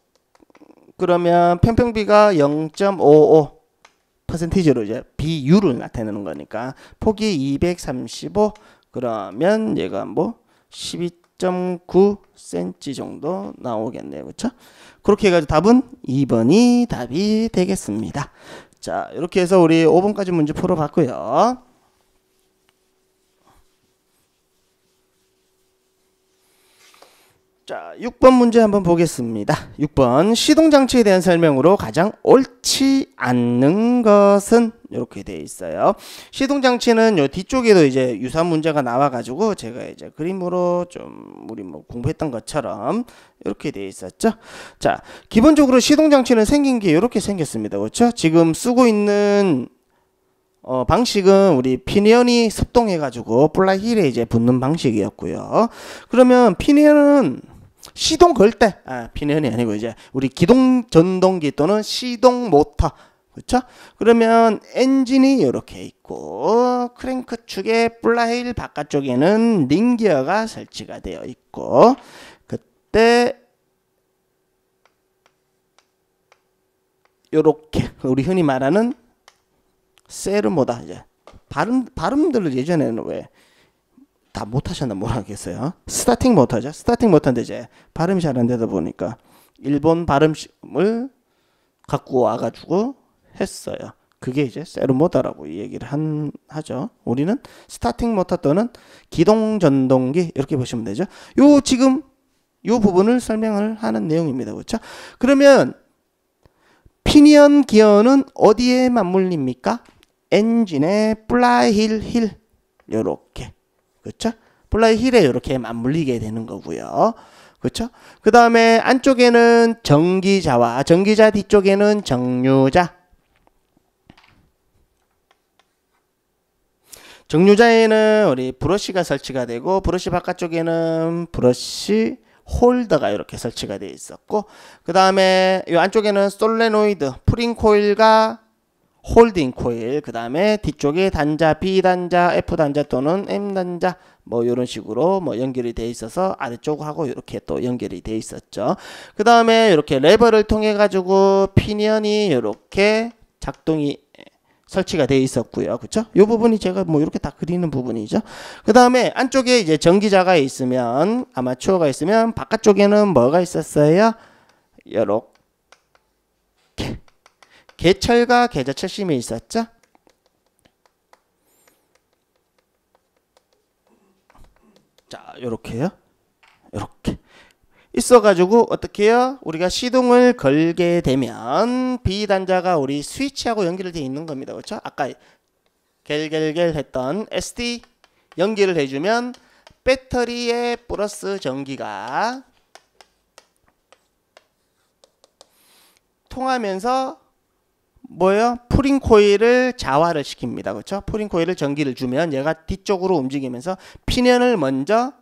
S1: 그러면 평평비가 0.55%로 이제 비율을 나타내는 거니까 폭이 235, 그러면 얘가 뭐 12.9cm 정도 나오겠네요. 그렇죠? 그렇게 해가지고 답은 2번이 답이 되겠습니다. 자, 이렇게 해서 우리 5번까지 문제 풀어봤고요. 자, 6번 문제 한번 보겠습니다. 6번 시동장치에 대한 설명으로 가장 옳지 않는 것은 이렇게 되어 있어요. 시동장치는 요 뒤쪽에도 이제 유사한 문제가 나와가지고 제가 이제 그림으로 좀 우리 뭐 공부했던 것처럼 이렇게 되어 있었죠. 자, 기본적으로 시동장치는 생긴 게 이렇게 생겼습니다. 그렇죠? 지금 쓰고 있는 방식은 우리 피니언이 습동해가지고 플라이힐에 이제 붙는 방식이었고요. 그러면 피니언은 시동 걸 때, 피니언이 아니고 이제 우리 기동 전동기 또는 시동 모터, 그렇죠? 그러면 엔진이 이렇게 있고 크랭크 축의 플라이힐 바깥쪽에는 링기어가 설치가 되어 있고, 그때 요렇게 우리 흔히 말하는 세르모다, 이제 발음들을 예전에는 왜 다 못하셨나 모르겠어요. 스타팅 모터죠. 스타팅 모터인데 이제 발음이 잘 안 되다 보니까 일본 발음을 갖고 와가지고 했어요. 그게 이제 세르모다라고 얘기를 하죠. 우리는 스타팅 모터 또는 기동 전동기 이렇게 보시면 되죠. 요 지금 요 부분을 설명을 하는 내용입니다. 그렇죠? 그러면 피니언 기어는 어디에 맞물립니까? 엔진의 플라이힐 힐 요렇게, 그렇죠? 플라이힐에 이렇게 맞물리게 되는 거고요. 그렇죠? 그 다음에 안쪽에는 전기자와 전기자 뒤쪽에는 정류자. 정류자에는 우리 브러쉬가 설치가 되고 브러쉬 바깥쪽에는 브러쉬 홀더가 이렇게 설치가 되어 있었고, 그 다음에 이 안쪽에는 솔레노이드, 프링 코일과 홀딩 코일, 그 다음에 뒤쪽에 단자, B단자, F단자 또는 M단자 뭐 이런 식으로 뭐 연결이 되어 있어서 아래쪽하고 이렇게 또 연결이 되어 있었죠. 그 다음에 이렇게 레버를 통해 가지고 피니언이 이렇게 작동이 설치가 되어 있었고요. 그쵸? 이 부분이 제가 뭐 이렇게 다 그리는 부분이죠. 그 다음에 안쪽에 이제 전기자가 있으면, 아마추어가 있으면 바깥쪽에는 뭐가 있었어요? 요렇게 개철과 계좌철심이 있었죠. 자, 요렇게요. 요렇게 있어가지고 어떻게 해요? 우리가 시동을 걸게 되면 B단자가 우리 스위치하고 연결되어 있는 겁니다. 그렇죠? 아까 겔겔겔 했던 SD 연결을 해주면 배터리의 플러스 전기가 통하면서 뭐예요? 풀인 코일을 자화를 시킵니다. 그렇죠? 풀인 코일을 전기를 주면 얘가 뒤쪽으로 움직이면서 피년을 먼저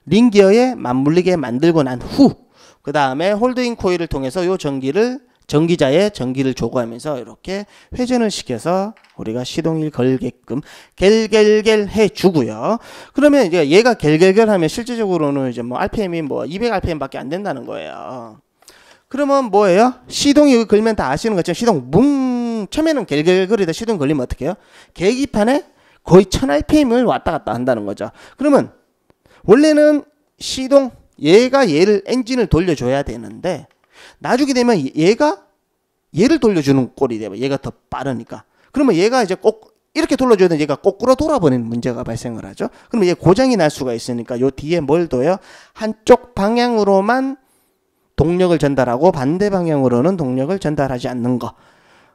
S1: 링기어에 맞물리게 만들고 난 후 그 다음에 홀드인 코일을 통해서 요 전기를 전기자에 전기를 조구하면서 이렇게 회전을 시켜서 우리가 시동을 걸게끔 겔겔겔 해주고요. 그러면 이제 얘가 겔겔겔 하면 실질적으로는 이제 뭐 RPM이 뭐 200rpm 밖에 안 된다는 거예요. 그러면 뭐예요? 시동이 걸면 다 아시는 것처럼 시동 뭉 처음에는 겔겔거리다 시동 걸리면 어떻게 해요? 계기판에 거의 1000rpm을 왔다 갔다 한다는 거죠. 그러면 원래는 시동 얘가 얘를 엔진을 돌려줘야 되는데 나중에 되면 얘가 얘를 돌려주는 꼴이 돼요. 얘가 더 빠르니까. 그러면 얘가 이제 꼭 이렇게 돌려줘야 되는데 얘가 거꾸로 돌아버리는 문제가 발생을 하죠. 그러면 얘 고장이 날 수가 있으니까 요 뒤에 뭘 둬요? 한쪽 방향으로만 동력을 전달하고 반대 방향으로는 동력을 전달하지 않는 거.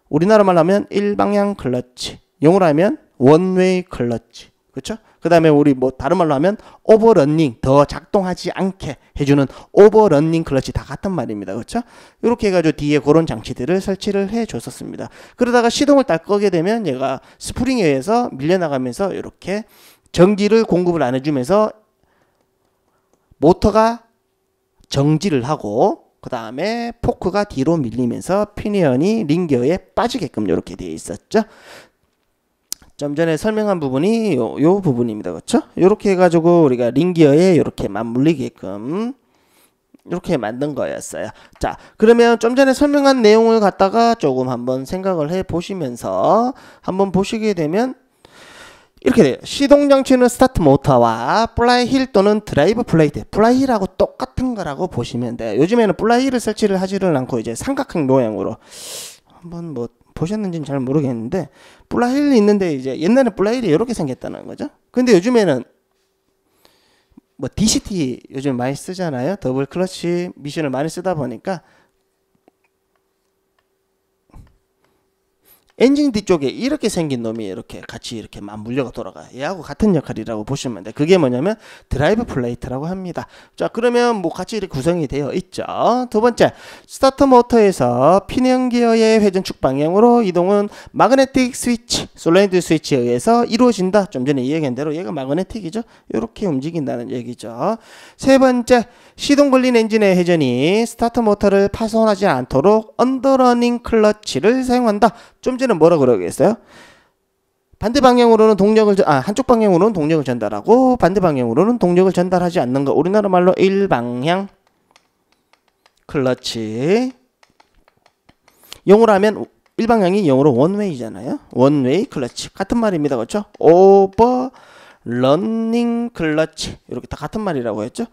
S1: 우리나라 말로 하면 일방향 클러치. 영어로 하면 원웨이 클러치. 그렇죠? 그 다음에 우리 뭐 다른 말로 하면 오버런닝, 더 작동하지 않게 해주는 오버런닝 클러치 다 같은 말입니다. 그렇죠? 이렇게 해가지고 뒤에 그런 장치들을 설치를 해 줬었습니다. 그러다가 시동을 딱 끄게 되면 얘가 스프링에 의해서 밀려나가면서 이렇게 전기를 공급을 안 해주면서 모터가 정지를 하고 그 다음에 포크가 뒤로 밀리면서 피니언이 링기어에 빠지게끔 이렇게 되어 있었죠. 좀 전에 설명한 부분이 요 부분입니다. 그렇죠? 이렇게 해가지고 우리가 링기어에 이렇게 맞물리게끔 이렇게 만든 거였어요. 자, 그러면 좀 전에 설명한 내용을 갖다가 조금 한번 생각을 해 보시면서 한번 보시게 되면 이렇게 돼요. 시동 장치는 스타트 모터와 플라이힐 또는 드라이브 플레이트, 플라이힐하고 똑같은 거라고 보시면 돼요. 요즘에는 플라이힐을 설치를 하지를 않고 이제 삼각형 모양으로 한번 뭐 보셨는지는 잘 모르겠는데 플라힐이 있는데 이제 옛날에 플라힐이 이렇게 생겼다는 거죠. 근데 요즘에는 뭐 DCT 요즘 많이 쓰잖아요. 더블 클러치 미션을 많이 쓰다 보니까 엔진 뒤쪽에 이렇게 생긴 놈이 이렇게 같이 이렇게 맞물려가 돌아가요. 얘하고 같은 역할이라고 보시면 돼. 그게 뭐냐면 드라이브 플레이트라고 합니다. 자, 그러면 뭐 같이 이렇게 구성이 되어 있죠. 두 번째, 스타터 모터에서 피니언 기어의 회전축 방향으로 이동은 마그네틱 스위치, 솔레노이드 스위치에 의해서 이루어진다. 좀 전에 이야기한 대로 얘가 마그네틱이죠. 이렇게 움직인다는 얘기죠. 세 번째, 시동 걸린 엔진의 회전이 스타터 모터를 파손하지 않도록 언더러닝 클러치를 사용한다. 좀 전에 뭐라 그러겠어요? 반대 방향으로는 동력을 한쪽 방향으로는 동력을 전달하고 반대 방향으로는 동력을 전달하지 않는 거. 우리나라 말로 일방향 클러치. 영어로 하면 일방향이 영어로 원웨이잖아요. 원웨이 클러치 같은 말입니다. 그렇죠? 오버 런닝 클러치 이렇게 다 같은 말이라고 했죠.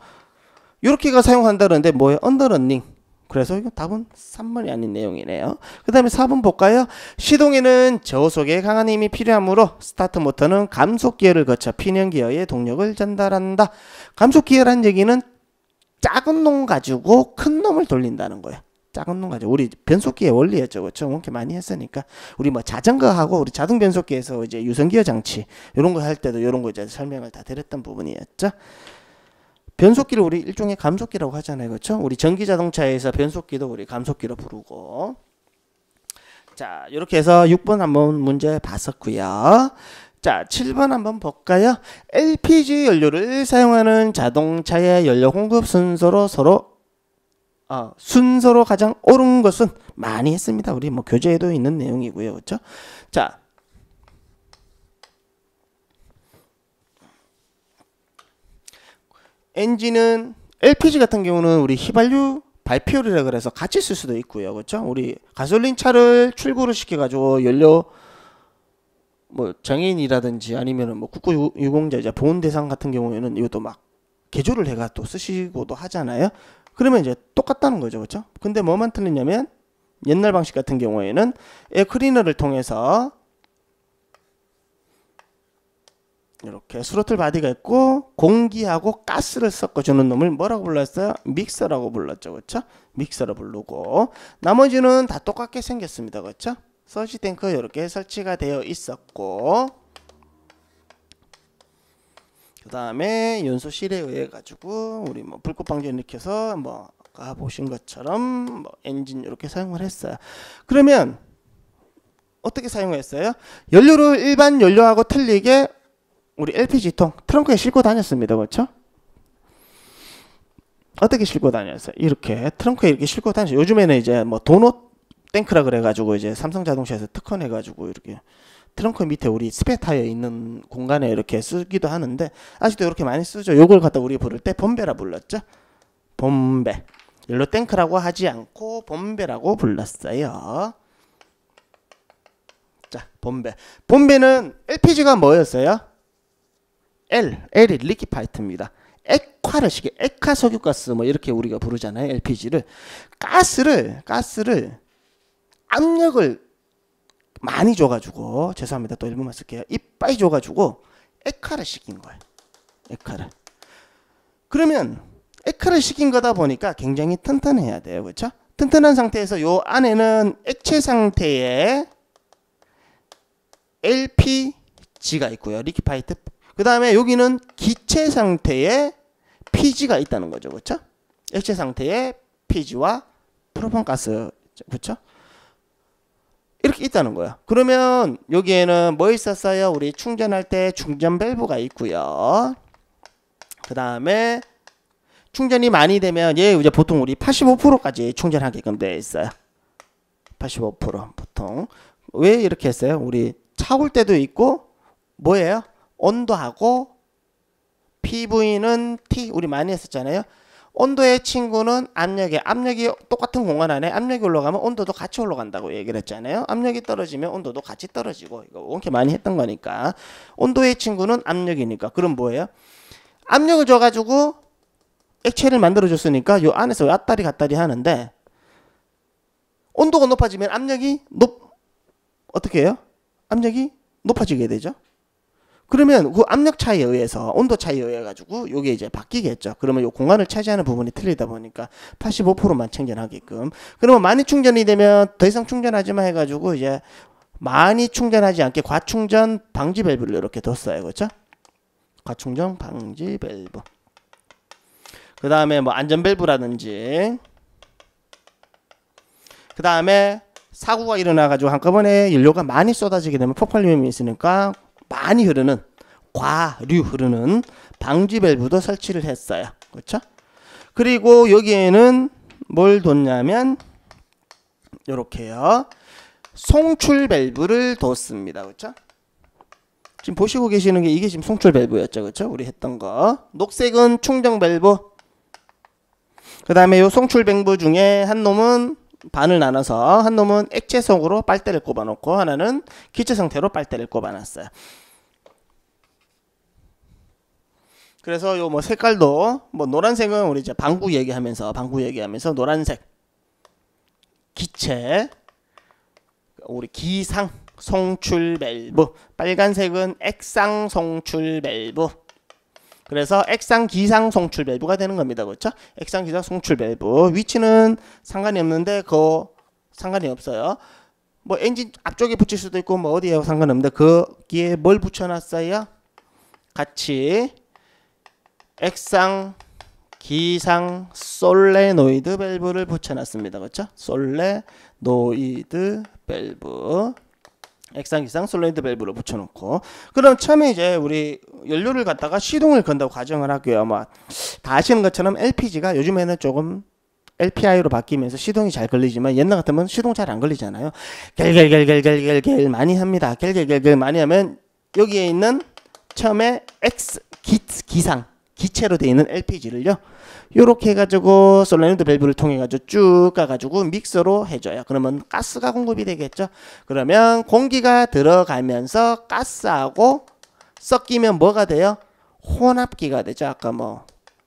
S1: 이렇게가 사용한다는데 뭐예요? 언더런닝. 그래서 이거 답은 3번이 아닌 내용이네요. 그 다음에 4번 볼까요? 시동에는 저속에 강한 힘이 필요하므로 스타트 모터는 감속 기어를 거쳐 피니언 기어에 동력을 전달한다. 감속 기어란 얘기는 작은 놈 가지고 큰 놈을 돌린다는 거예요. 작은 놈 가지고 우리 변속기의 원리였죠. 그렇죠? 이렇게 많이 했으니까 우리 뭐 자전거하고 우리 자동 변속기에서 이제 유선기어 장치 이런 거 할 때도 이런 거 이제 설명을 다 드렸던 부분이었죠. 변속기를 우리 일종의 감속기라고 하잖아요. 그렇죠? 우리 전기 자동차에서 변속기도 우리 감속기로 부르고. 자, 이렇게 해서 6번 한번 문제 봤었고요. 자, 7번 한번 볼까요? LPG 연료를 사용하는 자동차의 연료 공급 순서로 순서로 가장 옳은 것은 많이 했습니다. 우리 뭐 교재에도 있는 내용이고요. 그렇죠? 자, 엔진은 LPG 같은 경우는 우리 휘발유 발표율이라 그래서 같이 쓸 수도 있고요. 그렇죠? 우리 가솔린 차를 출고를 시켜 가지고 연료 뭐 장애인이라든지 아니면은 뭐 국고유공자 이제 보훈 대상 같은 경우에는 이것도 막 개조를 해가 또 쓰시고도 하잖아요. 그러면 이제 똑같다는 거죠, 그렇죠? 근데 뭐만 틀리냐면 옛날 방식 같은 경우에는 에어클리너를 통해서 이렇게 스로틀 바디가 있고 공기하고 가스를 섞어주는 놈을 뭐라고 불렀어요? 믹서라고 불렀죠, 그렇죠? 믹서로 부르고 나머지는 다 똑같게 생겼습니다, 그렇죠? 서치 탱크 이렇게 설치가 되어 있었고, 그 다음에 연소 실에 의해 가지고 우리 뭐 불꽃 방지를 일으켜서 뭐 아까 보신 것처럼 뭐 엔진 이렇게 사용을 했어요. 그러면 어떻게 사용했어요? 연료를 일반 연료하고 틀리게 우리 LPG통 트렁크에 싣고 다녔습니다, 그렇죠? 어떻게 싣고 다녔어요? 이렇게 트렁크에 이렇게 싣고 다녔어요. 요즘에는 이제 뭐 도넛 탱크라 그래가지고 이제 삼성자동차에서 특허내가지고 이렇게 트렁크 밑에 우리 스페 타이어 있는 공간에 이렇게 쓰기도 하는데 아직도 이렇게 많이 쓰죠. 요걸 갖다 우리 부를 때 범배라 불렀죠. 범배. 일로 탱크라고 하지 않고 범배라고 불렀어요. 자, 범배. 범배는 LPG가 뭐였어요? L이 리퀴파이트입니다. 액화를 시켜, 액화 석유가스 뭐 이렇게 우리가 부르잖아요. LPG를. 가스를 압력을 많이 줘가지고, 죄송합니다, 또 일부만 쓸게요. 이빨 줘가지고 액화를 시킨 거예요. 액화를. 그러면 액화를 시킨 거다 보니까 굉장히 튼튼해야 돼요, 그렇죠? 튼튼한 상태에서 요 안에는 액체 상태의 LPG가 있고요, 리퀴파이트. 그 다음에 여기는 기체 상태의 PG가 있다는 거죠, 그렇죠? 액체 상태의 PG와 프로pan가스, 그렇죠? 이렇게 있다는 거야. 그러면 여기에는 뭐 있었어요? 우리 충전할 때 충전 밸브가 있고요. 그 다음에 충전이 많이 되면 얘 이제 보통 우리 85%까지 충전하게끔 되어 있어요. 85% 보통. 왜 이렇게 했어요? 우리 차 올 때도 있고 뭐예요? 온도하고 PV는 T 우리 많이 했었잖아요. 온도의 친구는 압력이 똑같은 공간 안에 압력이 올라가면 온도도 같이 올라간다고 얘기를 했잖아요. 압력이 떨어지면 온도도 같이 떨어지고, 이거 원래 많이 했던 거니까. 온도의 친구는 압력이니까. 그럼 뭐예요? 압력을 줘가지고 액체를 만들어줬으니까 요 안에서 왔다리 갔다리 하는데, 온도가 높아지면 압력이 어떻게 해요? 압력이 높아지게 되죠. 그러면 그 압력 차이에 의해서, 온도 차이에 의해 가지고 요게 이제 바뀌겠죠. 그러면 요 공간을 차지하는 부분이 틀리다 보니까 85%만 충전하게끔. 그러면 많이 충전이 되면 더 이상 충전하지 마 해가지고 이제 많이 충전하지 않게 과충전 방지 밸브를 이렇게 뒀어요, 그렇죠? 과충전 방지 밸브. 그 다음에 뭐 안전 밸브라든지, 그 다음에 사고가 일어나가지고 한꺼번에 연료가 많이 쏟아지게 되면 폭발 위험이 있으니까 많이 흐르는, 과류 흐르는 방지 밸브도 설치를 했어요, 그렇죠? 그리고 여기에는 뭘 뒀냐면 요렇게요, 송출 밸브를 뒀습니다, 그렇죠? 지금 보시고 계시는 게 이게 지금 송출 밸브였죠, 그렇죠? 우리 했던 거. 녹색은 충전 밸브. 그 다음에 요 송출 밸브 중에 한 놈은 반을 나눠서, 한 놈은 액체 속으로 빨대를 꼽아 놓고 하나는 기체 상태로 빨대를 꼽아 놨어요. 그래서 요 뭐 색깔도 뭐 노란색은 우리 이제 방구 얘기하면서 노란색 기체, 우리 기상 송출 밸브, 빨간색은 액상 송출 밸브. 그래서 액상 기상 송출 밸브가 되는 겁니다, 그렇죠? 액상 기상 송출 밸브 위치는 상관이 없는데 그거 상관이 없어요. 뭐 엔진 앞쪽에 붙일 수도 있고 뭐 어디에 상관없는데 거기에 뭘 붙여놨어요? 같이 액상 기상 솔레노이드 밸브를 붙여놨습니다, 그렇죠? 솔레노이드 밸브, 액상 기상 솔레노이드 밸브를 붙여놓고, 그럼 처음에 이제 우리 연료를 갖다가 시동을 건다고 가정을 하고요. 뭐 다 아시는 것처럼 LPG가 요즘에는 조금 LPI로 바뀌면서 시동이 잘 걸리지만 옛날 같으면 시동 잘 안 걸리잖아요. 겔겔겔겔겔겔 많이 합니다. 겔겔겔겔 많이 하면 여기에 있는 처음에 기상 기체로 되어 있는 LPG를요. 요렇게 해가지고 솔레노이드 밸브를 통해가지고 쭉 가가지고 믹서로 해줘요. 그러면 가스가 공급이 되겠죠. 그러면 공기가 들어가면서 가스하고 섞이면 뭐가 돼요? 혼합기가 되죠. 아까 뭐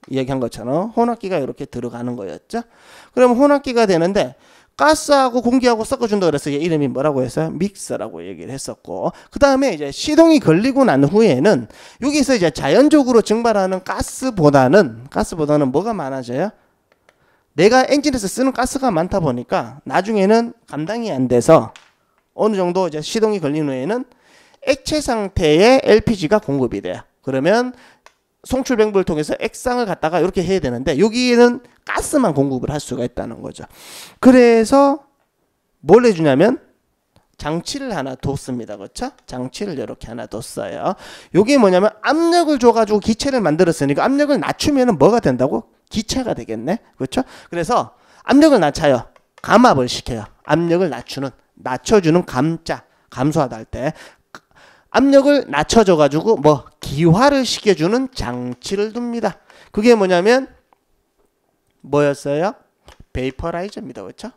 S1: 이야기한 것처럼 혼합기가 이렇게 들어가는 거였죠. 그럼 혼합기가 되는데 가스하고 공기하고 섞어준다 그래서 이름이 뭐라고 했어요? 믹서라고 얘기를 했었고, 그 다음에 이제 시동이 걸리고 난 후에는 여기서 이제 자연적으로 증발하는 가스보다는 뭐가 많아져요? 내가 엔진에서 쓰는 가스가 많다 보니까 나중에는 감당이 안 돼서 어느 정도 이제 시동이 걸린 후에는 액체 상태의 LPG가 공급이 돼요. 그러면 송출 밸브를 통해서 액상을 갖다가 이렇게 해야 되는데 여기에는 가스만 공급을 할 수가 있다는 거죠. 그래서 뭘 해주냐면 장치를 하나 뒀습니다. 그렇죠? 장치를 이렇게 하나 뒀어요. 이게 뭐냐면 압력을 줘가지고 기체를 만들었으니까 압력을 낮추면 뭐가 된다고? 기체가 되겠네. 그렇죠? 그래서 압력을 낮춰요. 감압을 시켜요. 압력을 낮춰주는 감소하다 할 때 압력을 낮춰줘가지고 뭐 기화를 시켜주는 장치를 둡니다. 그게 뭐냐면 뭐였어요? 베이퍼라이저입니다. 그렇죠?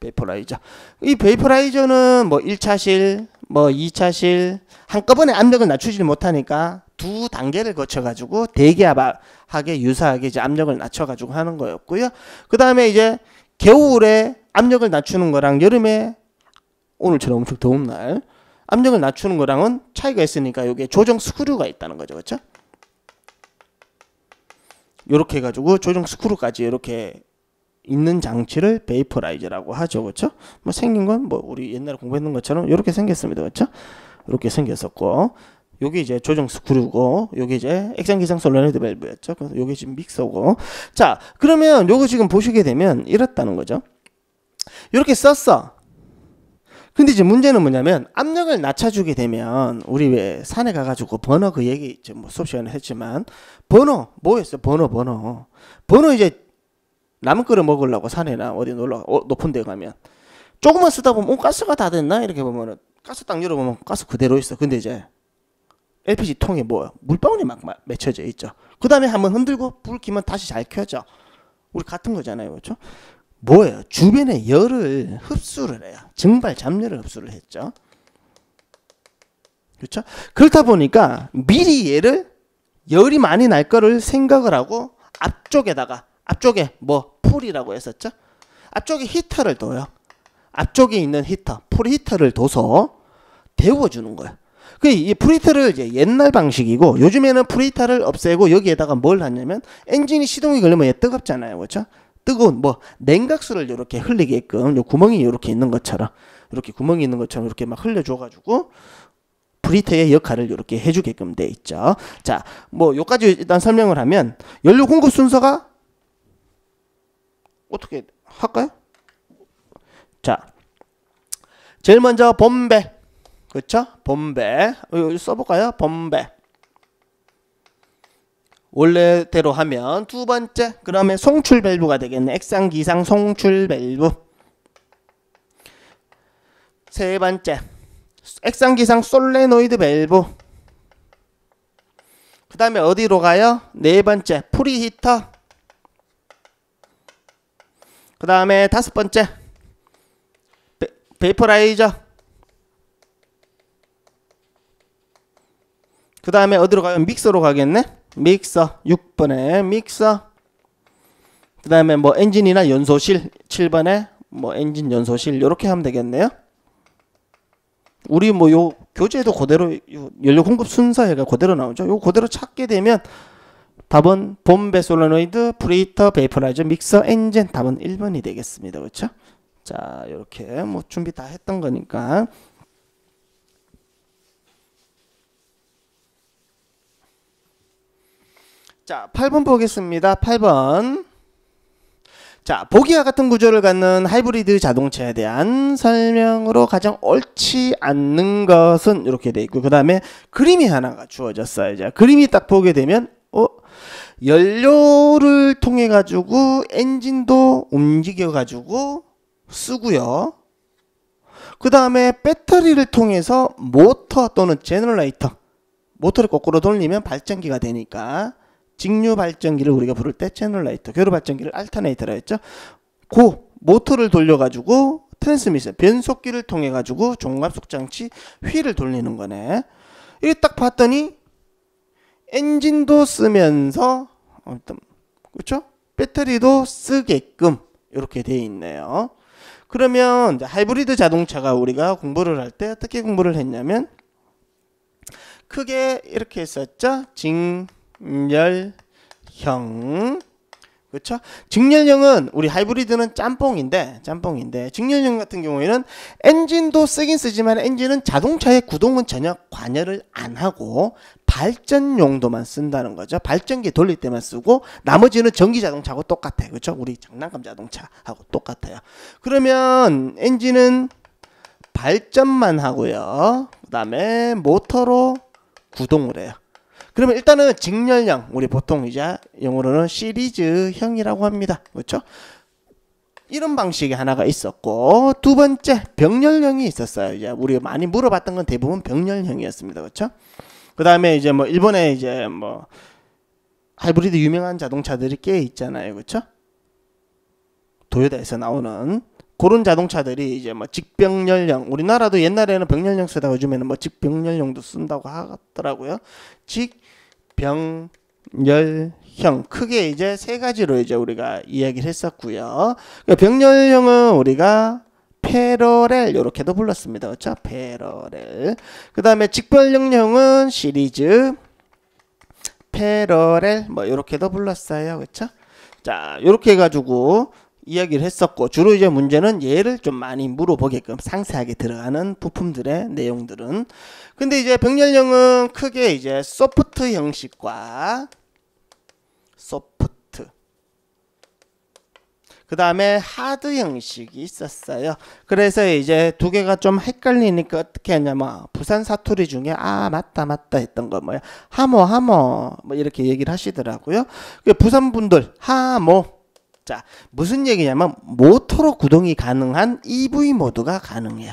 S1: 베이퍼라이저. 이 베이퍼라이저는 뭐 1차실, 뭐 2차실 한꺼번에 압력을 낮추지 못하니까 두 단계를 거쳐가지고 대기압하게 유사하게 이제 압력을 낮춰가지고 하는 거였고요. 그 다음에 이제 겨울에 압력을 낮추는 거랑 여름에 오늘처럼 엄청 더운 날 압력을 낮추는 거랑은 차이가 있으니까 여기에 조정 스크류가 있다는 거죠. 그렇죠? 이렇게 해가지고 조정 스크류까지 이렇게 있는 장치를 베이퍼라이저라고 하죠. 그렇죠? 뭐 생긴 건 뭐 우리 옛날에 공부했는 것처럼 이렇게 생겼습니다. 그렇죠? 이렇게 생겼었고, 요게 이제 조정 스크류고, 요게 이제 액상기상 솔레노이드 밸브였죠. 그래서 요게 지금 믹서고. 자, 그러면 요거 지금 보시게 되면 이렇다는 거죠. 이렇게 썼어. 근데 이제 문제는 뭐냐면 압력을 낮춰주게 되면 우리 왜 산에 가가지고 버너 그 얘기 있죠. 뭐 수업 시간에 했지만 버너 뭐였어? 버너 이제 라면 끓여 먹으려고 산에나 어디 놀러 높은 데 가면 조금만 쓰다 보면 가스가 다 됐나 이렇게 보면은 가스 딱 열어보면 가스 그대로 있어. 근데 이제 LPG 통에 뭐야? 물방울이 막 맺혀져 있죠. 그 다음에 한번 흔들고 불 켜면 다시 잘 켜져. 우리 같은 거잖아요. 그렇죠? 뭐예요? 주변의 열을 흡수를 해요. 증발 잡열을 흡수를 했죠. 그렇죠? 그렇다 보니까 미리 얘를 열이 많이 날 거를 생각을 하고 앞쪽에 뭐 풀이라고 했었죠? 앞쪽에 히터를 둬요. 앞쪽에 있는 히터, 풀 히터를 둬서 데워주는 거예요. 이 프리터를 이제 옛날 방식이고 요즘에는 프리터를 없애고 여기에다가 뭘 하냐면 엔진이 시동이 걸리면 얘 뜨겁잖아요. 그렇죠? 뜨거운 뭐 냉각수를 이렇게 흘리게끔 요 구멍이 이렇게 있는 것처럼 이렇게 막 흘려줘가지고 프리터의 역할을 이렇게 해주게끔 돼 있죠. 자, 뭐 요까지 일단 설명을 하면 연료 공급 순서가 어떻게 할까요? 자, 제일 먼저 bom배, 그렇죠? bom배 써볼까요? bom배. 원래대로 하면 두 번째, 그러면 송출 밸브가 되겠네. 액상기상 송출 밸브. 세 번째, 액상기상 솔레노이드 밸브. 그 다음에 어디로 가요? 네 번째, 프리히터. 그 다음에 다섯 번째, 베이퍼라이저. 그 다음에 어디로 가요? 믹서로 가겠네. 믹서 6번에 믹서. 그 다음에 뭐 엔진이나 연소실 7번에 뭐 엔진 연소실 이렇게 하면 되겠네요. 우리 뭐 요 교재도 그대로 연료 공급 순서가 그대로 나오죠. 요 그대로 찾게 되면 답은 bom배, 솔레노이드, 프리히터, 베이퍼라이저, 믹서, 엔진 답은 1번이 되겠습니다. 그렇죠? 자, 이렇게 뭐 준비 다 했던 거니까. 자, 8번 보겠습니다. 8번. 자, 보기와 같은 구조를 갖는 하이브리드 자동차에 대한 설명으로 가장 옳지 않는 것은 이렇게 돼 있고, 그 다음에 그림이 하나가 주어졌어요. 자, 그림이 딱 보게 되면 연료를 통해 가지고 엔진도 움직여 가지고 쓰고요. 그 다음에 배터리를 통해서 모터 또는 제너레이터, 모터를 거꾸로 돌리면 발전기가 되니까 직류 발전기를 우리가 부를 때 제너레이터, 교류 발전기를 알터네이터라 했죠. 그 모터를 돌려가지고 트랜스미션, 변속기를 통해 가지고 종합속 장치 휠을 돌리는 거네. 이게 딱 봤더니 엔진도 쓰면서 그렇죠? 배터리도 쓰게끔 이렇게 돼 있네요. 그러면 이제 하이브리드 자동차가 우리가 공부를 할 때 어떻게 공부를 했냐면 크게 이렇게 했었죠. 직렬형. 그렇죠? 직렬형은 우리 하이브리드는 짬뽕인데 직렬형 같은 경우에는 엔진도 쓰긴 쓰지만 엔진은 자동차의 구동은 전혀 관여를 안 하고 발전 용도만 쓴다는 거죠. 발전기 돌릴 때만 쓰고 나머지는 전기 자동차하고 똑같아요. 그렇죠? 우리 장난감 자동차하고 똑같아요. 그러면 엔진은 발전만 하고요. 그 다음에 모터로 구동을 해요. 그러면 일단은 직렬형, 우리 보통 이제 영어로는 시리즈형이라고 합니다. 그렇죠? 이런 방식이 하나가 있었고, 두 번째 병렬형이 있었어요. 이제 우리가 많이 물어봤던 건 대부분 병렬형이었습니다. 그렇죠? 그 다음에 이제 뭐 일본에 이제 뭐 하이브리드 유명한 자동차들이 꽤 있잖아요. 그렇죠? 도요타에서 나오는 그런 자동차들이 이제 뭐 직병렬형, 우리나라도 옛날에는 병렬형 쓰다가 요즘에는 뭐 직병렬형도 쓴다고 하더라고요. 직병렬형, 크게 이제 세 가지로 이제 우리가 이야기를 했었고요. 그러니까 병렬형은 우리가 패러렐 이렇게도 불렀습니다. 그렇죠? 패러렐. 그 다음에 직병렬형은 시리즈, 패러렐 뭐 이렇게도 불렀어요. 그렇죠? 자, 이렇게 해가지고 이야기를 했었고, 주로 이제 문제는 얘를 좀 많이 물어보게끔 상세하게 들어가는 부품들의 내용들은. 근데 이제 병렬형은 크게 이제 소프트 형식과 소프트, 그 다음에 하드 형식이 있었어요. 그래서 이제 두 개가 좀 헷갈리니까 어떻게 했냐면 부산 사투리 중에 맞다 했던 거 뭐야, 하모 뭐 이렇게 얘기를 하시더라고요. 부산 분들 하모, 자, 무슨 얘기냐면 모터로 구동이 가능한 EV 모드가 가능해요.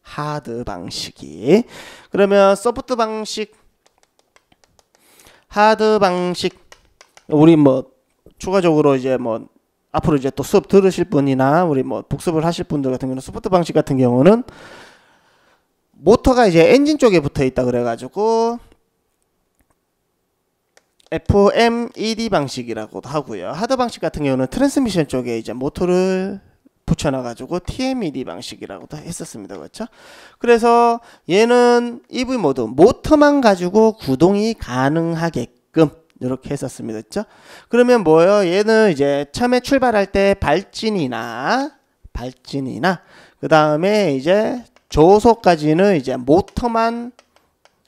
S1: 하드 방식이. 그러면 소프트 방식, 하드 방식, 우리 뭐 추가적으로 이제 뭐 앞으로 이제 또 수업 들으실 분이나 우리 뭐 복습을 하실 분들 같은 경우는 소프트 방식 같은 경우는 모터가 이제 엔진 쪽에 붙어 있다 그래가지고 FMED 방식이라고도 하고요. 하드 방식 같은 경우는 트랜스미션 쪽에 이제 모터를 붙여놔가지고 TMED 방식이라고도 했었습니다. 그렇죠? 그래서 얘는 EV 모드, 모터만 가지고 구동이 가능하게끔 이렇게 했었습니다. 그렇죠? 그러면 뭐예요? 얘는 이제 처음에 출발할 때 발진이나 그 다음에 이제 조속까지는 이제 모터만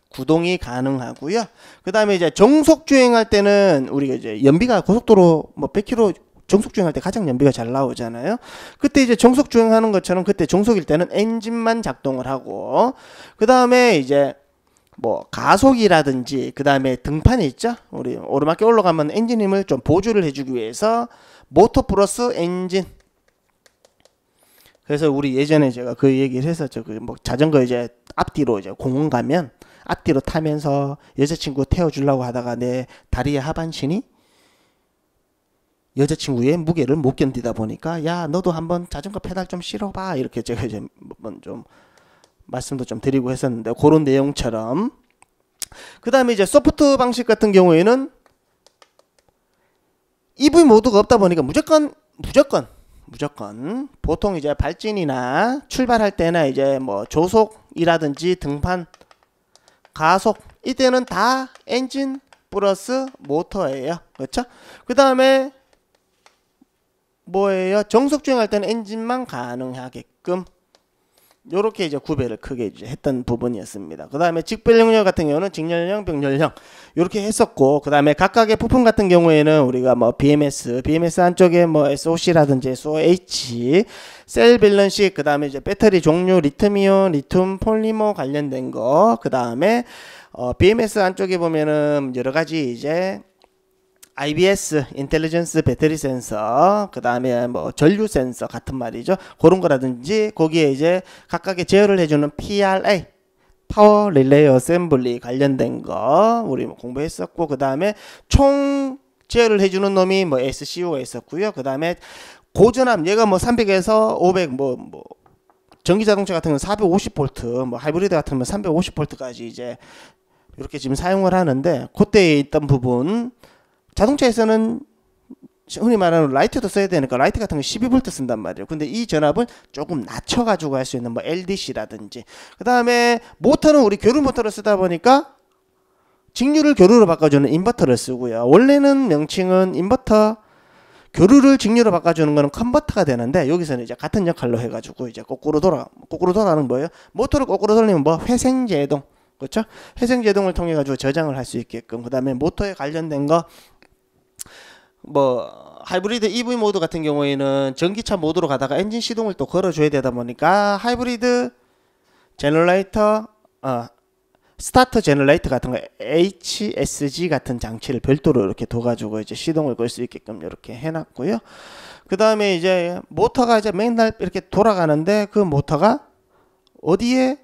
S1: 구동이 가능하고요. 그 다음에 이제 정속 주행할 때는 우리가 이제 연비가 고속도로 뭐 100km 정속 주행할 때 가장 연비가 잘 나오잖아요. 그때 이제 정속 주행하는 것처럼 그때 정속일 때는 엔진만 작동을 하고, 그 다음에 이제 뭐 가속이라든지 그 다음에 등판이 있죠. 우리 오르막길 올라가면 엔진 힘을 좀 보조를 해주기 위해서 모터 플러스 엔진. 그래서 우리 예전에 제가 그 얘기를 했었죠. 그 뭐 자전거 이제 앞뒤로 이제 공원 가면 앞뒤로 타면서 여자친구 태워주려고 하다가 내 다리의 하반신이 여자친구의 무게를 못 견디다 보니까 야 너도 한번 자전거 페달 좀 실어봐 이렇게 제가 이제 좀 말씀도 좀 드리고 했었는데, 그런 내용처럼. 그 다음에 이제 소프트 방식 같은 경우에는 EV 모드가 없다 보니까 무조건 보통 이제 발진이나 출발할 때나 이제 뭐 조속이라든지 등판, 가속, 이때는 다 엔진 플러스 모터예요. 그렇죠? 그 다음에 뭐예요? 정속 주행할 때는 엔진만 가능하게끔 요렇게 이제 구별을 크게 이제 했던 부분이었습니다. 그 다음에 직병렬형 같은 경우는 직렬형, 병렬형 요렇게 했었고, 그 다음에 각각의 부품 같은 경우에는 우리가 뭐 BMS 안쪽에 뭐 SOC라든지 SOH, 셀 밸런식, 그 다음에 이제 배터리 종류, 리튬이온, 리튬 폴리머 관련된 거, 그 다음에 BMS 안쪽에 보면은 여러 가지 이제 IBS, 인텔리전스 배터리 센서, 그 다음에 뭐 전류 센서 같은 말이죠. 그런 거라든지 거기에 이제 각각의 제어를 해주는 PRA, 파워 릴레이 어셈블리 관련된 거 우리 뭐 공부했었고, 그 다음에 총 제어를 해주는 놈이 뭐 SCU가 있었고요. 그 다음에 고전압, 얘가 뭐 300에서 500 뭐 전기 자동차 같은 경우는 450V, 뭐 하이브리드 같은 경우는 350V까지 이제 이렇게 지금 사용을 하는데, 그때에 있던 부분, 자동차에서는 흔히 말하는 라이트도 써야 되니까 라이트 같은 거 12V 쓴단 말이에요. 근데 이 전압을 조금 낮춰가지고 할 수 있는 뭐 LDC라든지, 그 다음에 모터는 우리 교류 모터를 쓰다 보니까 직류를 교류로 바꿔주는 인버터를 쓰고요. 원래는 명칭은 인버터, 교류를 직류로 바꿔주는 거는 컨버터가 되는데, 여기서는 이제 같은 역할로 해가지고 이제 거꾸로 돌아가는 거예요. 모터를 거꾸로 돌리면 뭐 회생제동, 그렇죠? 회생제동을 통해 가지고 저장을 할 수 있게끔. 그 다음에 모터에 관련된 거, 뭐 하이브리드 EV 모드 같은 경우에는 전기차 모드로 가다가 엔진 시동을 또 걸어줘야 되다 보니까 하이브리드 제너레이터, 스타터 제너레이터 같은 거 HSG 같은 장치를 별도로 이렇게 둬가지고 이제 시동을 걸 수 있게끔 이렇게 해놨고요. 그 다음에 이제 모터가 이제 맨날 이렇게 돌아가는데, 그 모터가 어디에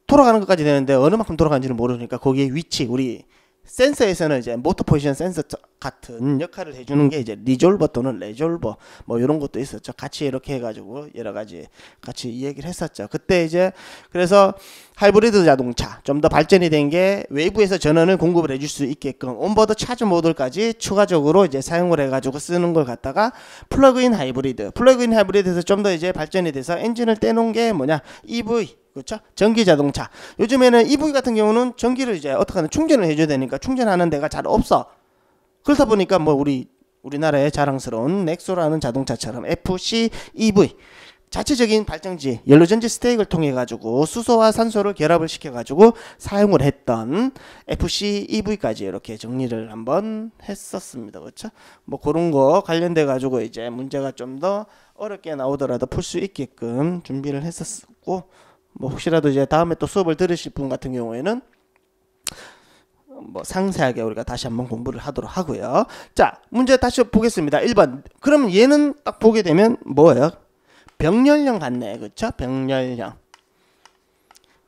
S1: 돌아가는 것까지 되는데 어느 만큼 돌아가는지는 모르니까 거기에 위치, 우리 센서에서는 이제 모터 포지션 센서 같은 역할을 해주는 게 이제 리졸버 또는 레졸버 뭐 이런 것도 있었죠. 같이 이렇게 해가지고 여러 가지 같이 이야기를 했었죠. 그때 이제 그래서 하이브리드 자동차 좀 더 발전이 된 게 외부에서 전원을 공급을 해줄 수 있게끔 온보드 차저 모듈까지 추가적으로 이제 사용을 해가지고 쓰는 걸 갖다가 플러그인 하이브리드에서 좀 더 이제 발전이 돼서 엔진을 떼놓은 게 뭐냐, EV, 그렇죠? 전기 자동차. 요즘에는 EV 같은 경우는 전기를 이제 어떻게 하면 충전을 해줘야 되니까 충전하는 데가 잘 없어. 그렇다 보니까 뭐 우리나라의 자랑스러운 넥소라는 자동차처럼 FCEV, 자체적인 발전지 연료전지 스테이크를 통해 가지고 수소와 산소를 결합을 시켜 가지고 사용을 했던 FCEV까지 이렇게 정리를 한번 했었습니다. 그렇죠? 뭐 그런 거 관련돼 가지고 이제 문제가 좀 더 어렵게 나오더라도 풀 수 있게끔 준비를 했었고, 뭐 혹시라도 이제 다음에 또 수업을 들으실 분 같은 경우에는 뭐 상세하게 우리가 다시 한번 공부를 하도록 하고요. 자, 문제 다시 보겠습니다. 1번. 그럼 얘는 딱 보게 되면 뭐예요? 병렬형 같네. 그쵸? 병렬형.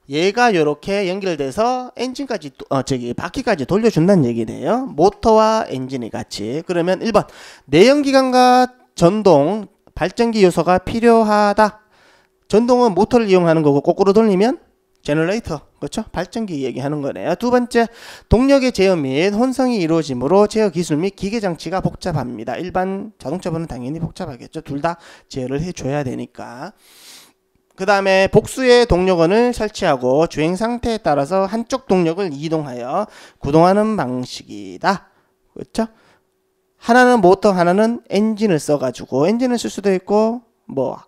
S1: 얘가 이렇게 연결돼서 엔진까지 바퀴까지 돌려준다는 얘기네요. 모터와 엔진이 같이. 그러면 1번. 내연기관과 전동 발전기 요소가 필요하다. 전동은 모터를 이용하는 거고, 거꾸로 돌리면 제너레이터, 그렇죠? 발전기 얘기하는 거네요. 두 번째, 동력의 제어 및 혼성이 이루어지므로 제어 기술 및 기계 장치가 복잡합니다. 일반 자동차보는 당연히 복잡하겠죠. 둘 다 제어를 해줘야 되니까. 그 다음에 복수의 동력원을 설치하고 주행 상태에 따라서 한쪽 동력을 이동하여 구동하는 방식이다. 그렇죠? 하나는 모터, 하나는 엔진을 써가지고 엔진을 쓸 수도 있고, 뭐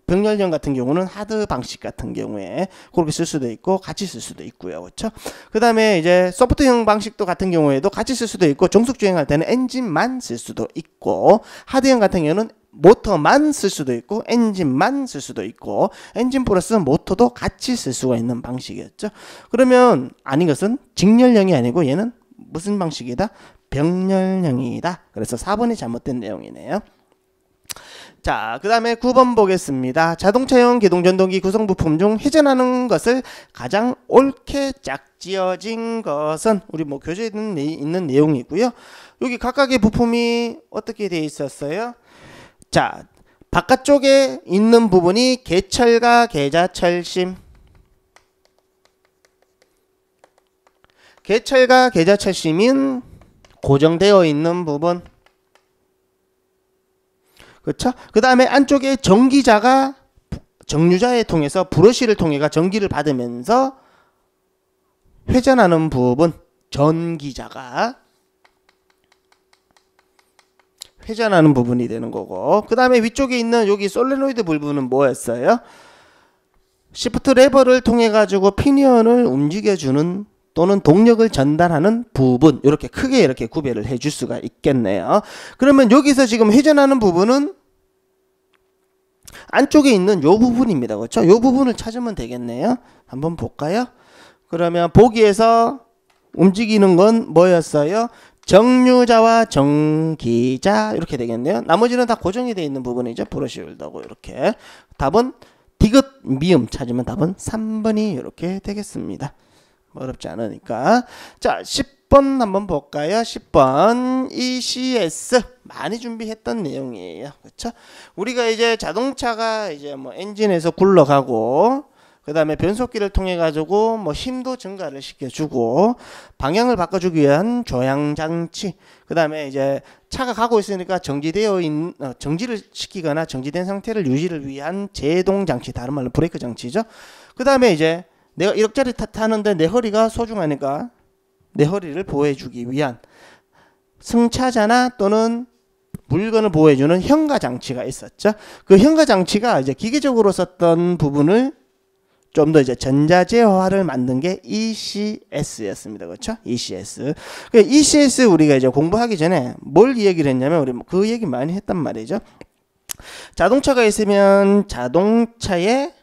S1: 병렬형 같은 경우는 하드 방식 같은 경우에 그렇게 쓸 수도 있고 같이 쓸 수도 있고요. 그렇죠? 그 다음에 이제 소프트형 방식도 같은 경우에도 같이 쓸 수도 있고, 정속 주행할 때는 엔진만 쓸 수도 있고, 하드형 같은 경우는 모터만 쓸 수도 있고 엔진만 쓸 수도 있고, 엔진 플러스 모터도 같이 쓸 수가 있는 방식이었죠. 그러면 아닌 것은 직렬형이 아니고 얘는 무슨 방식이다? 병렬형이다. 그래서 4번이 잘못된 내용이네요. 자, 그 다음에 9번 보겠습니다. 자동차용 기동전동기 구성부품 중 회전하는 것을 가장 옳게 짝지어진 것은, 우리 뭐 교재에 있는 내용이고요. 여기 각각의 부품이 어떻게 되어 있었어요? 자, 바깥쪽에 있는 부분이 개철과 계자철심, 개철과 계자철심인 고정되어 있는 부분, 그렇죠? 그 다음에 안쪽에 전기자가 정류자에 통해서 브러쉬를 통해가 전기를 받으면서 회전하는 부분, 전기자가 회전하는 부분이 되는 거고, 그 다음에 위쪽에 있는 여기 솔레노이드 부분은 뭐였어요? 시프트 레버를 통해 가지고 피니언을 움직여주는 또는 동력을 전달하는 부분, 이렇게 크게 이렇게 구별을 해줄 수가 있겠네요. 그러면 여기서 지금 회전하는 부분은 안쪽에 있는 요 부분입니다. 그렇죠? 요 부분을 찾으면 되겠네요. 한번 볼까요? 그러면 보기에서 움직이는 건 뭐였어요? 정류자와 전기자, 이렇게 되겠네요. 나머지는 다 고정이 되어 있는 부분이죠. 브러쉬 홀더고 이렇게. 답은 디귿 미음 찾으면 답은 3번이 이렇게 되겠습니다. 어렵지 않으니까. 자, 10번 한번 볼까요? 10번 ECS 많이 준비했던 내용이에요. 그렇죠? 우리가 이제 자동차가 이제 뭐 엔진에서 굴러가고 그 다음에 변속기를 통해 가지고 뭐 힘도 증가를 시켜주고 방향을 바꿔주기 위한 조향장치, 그 다음에 이제 차가 가고 있으니까 정지되어 있는 정지를 시키거나 정지된 상태를 유지를 위한 제동장치, 다른 말로 브레이크 장치죠. 그 다음에 이제 내가 1억짜리 타는데 내 허리가 소중하니까 내 허리를 보호해주기 위한 승차자나 또는 물건을 보호해주는 현가장치가 있었죠. 그 현가장치가 이제 기계적으로 썼던 부분을 좀 더 이제 전자제어화를 만든 게 ECS였습니다. 그렇죠? ECS. 그 ECS 우리가 이제 공부하기 전에 뭘 얘기를 했냐면 우리 그 얘기 많이 했단 말이죠. 자동차가 있으면 자동차에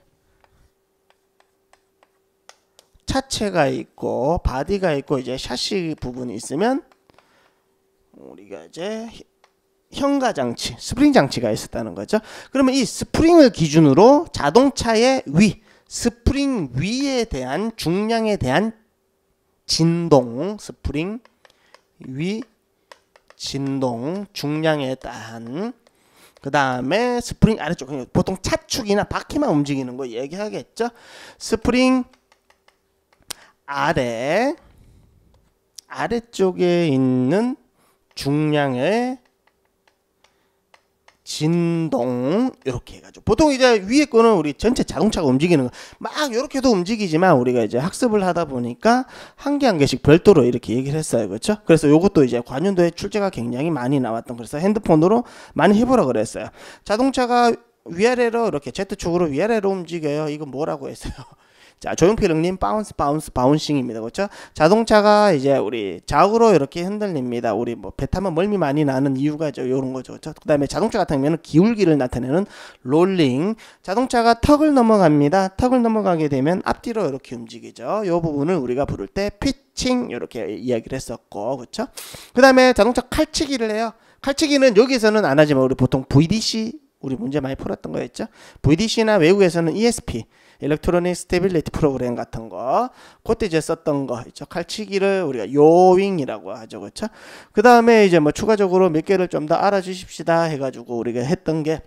S1: 차체가 있고 바디가 있고 이제 샤시 부분이 있으면 우리가 이제 현가 장치, 스프링 장치가 있었다는 거죠. 그러면 이 스프링을 기준으로 자동차의 위, 스프링 위에 대한 중량에 대한 진동, 스프링 위 진동 중량에 따른, 그 다음에 스프링 아래쪽, 보통 차축이나 바퀴만 움직이는 거 얘기하겠죠. 스프링 아래쪽에 있는 중량의 진동, 이렇게 해가지고 보통 이제 위에 거는 우리 전체 자동차가 움직이는 거 막 이렇게도 움직이지만 우리가 이제 학습을 하다 보니까 한 개 한 개씩 별도로 이렇게 얘기를 했어요. 그렇죠? 그래서 요것도 이제 관련도에 출제가 굉장히 많이 나왔던, 그래서 핸드폰으로 많이 해보라 그랬어요. 자동차가 위아래로 이렇게 Z축으로 위아래로 움직여요. 이거 뭐라고 했어요? 자, 조용필형님 바운싱입니다. 그렇죠? 자동차가 이제 우리 좌우로 이렇게 흔들립니다. 우리 뭐 배 타면 멀미 많이 나는 이유가 요런 거죠. 그렇죠? 그 다음에 자동차 같은 경우는 기울기를 나타내는 롤링. 자동차가 턱을 넘어갑니다. 턱을 넘어가게 되면 앞뒤로 이렇게 움직이죠. 이 부분을 우리가 부를 때 피칭 이렇게 이야기를 했었고, 그렇죠? 그 다음에 자동차 칼치기를 해요. 칼치기는 여기서는 안 하지만 우리 보통 VDC 우리 문제 많이 풀었던 거였죠. VDC나 외국에서는 ESP 일렉트로닉 스테빌리티 프로그램 같은 거, 그때 이제 썼던 거 있죠. 칼치기를 우리가 요윙이라고 하죠. 그렇죠? 그 다음에 이제 뭐 추가적으로 몇 개를 좀 더 알아주십시다 해가지고 우리가 했던 게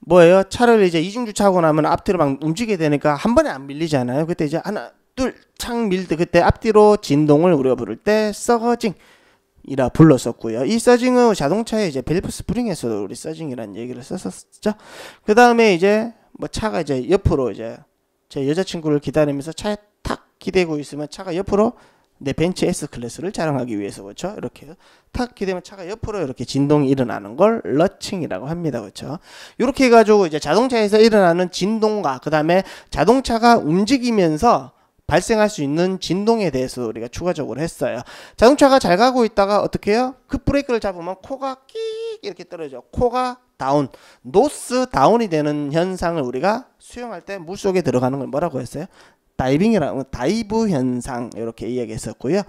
S1: 뭐예요? 차를 이제 이중주차하고 나면 앞뒤로 막 움직이게 되니까 한 번에 안 밀리잖아요. 그때 이제 하나 둘 창 밀 때 그때 앞뒤로 진동을 우리가 부를 때 서징 이라 불렀었고요. 이 서징은 자동차의 이제 밸브 스프링에서도 우리 서징이라는 얘기를 썼었죠. 그 다음에 이제 뭐 차가 이제 옆으로 이제 제 여자친구를 기다리면서 차에 탁 기대고 있으면 차가 옆으로 내 벤츠 S 클래스를 자랑하기 위해서, 그렇죠? 이렇게 탁 기대면 차가 옆으로 이렇게 진동이 일어나는 걸 러칭이라고 합니다. 그렇죠? 이렇게 해가지고 이제 자동차에서 일어나는 진동과 그 다음에 자동차가 움직이면서 발생할 수 있는 진동에 대해서 우리가 추가적으로 했어요. 자동차가 잘 가고 있다가 어떻게 해요? 급브레이크를 잡으면 코가 끽 이렇게 떨어져. 코가 다운, 노스 다운이 되는 현상을 우리가 수영할 때 물속에 들어가는 걸 뭐라고 했어요? 다이빙이라고, 다이브 현상 이렇게 이야기했었고요.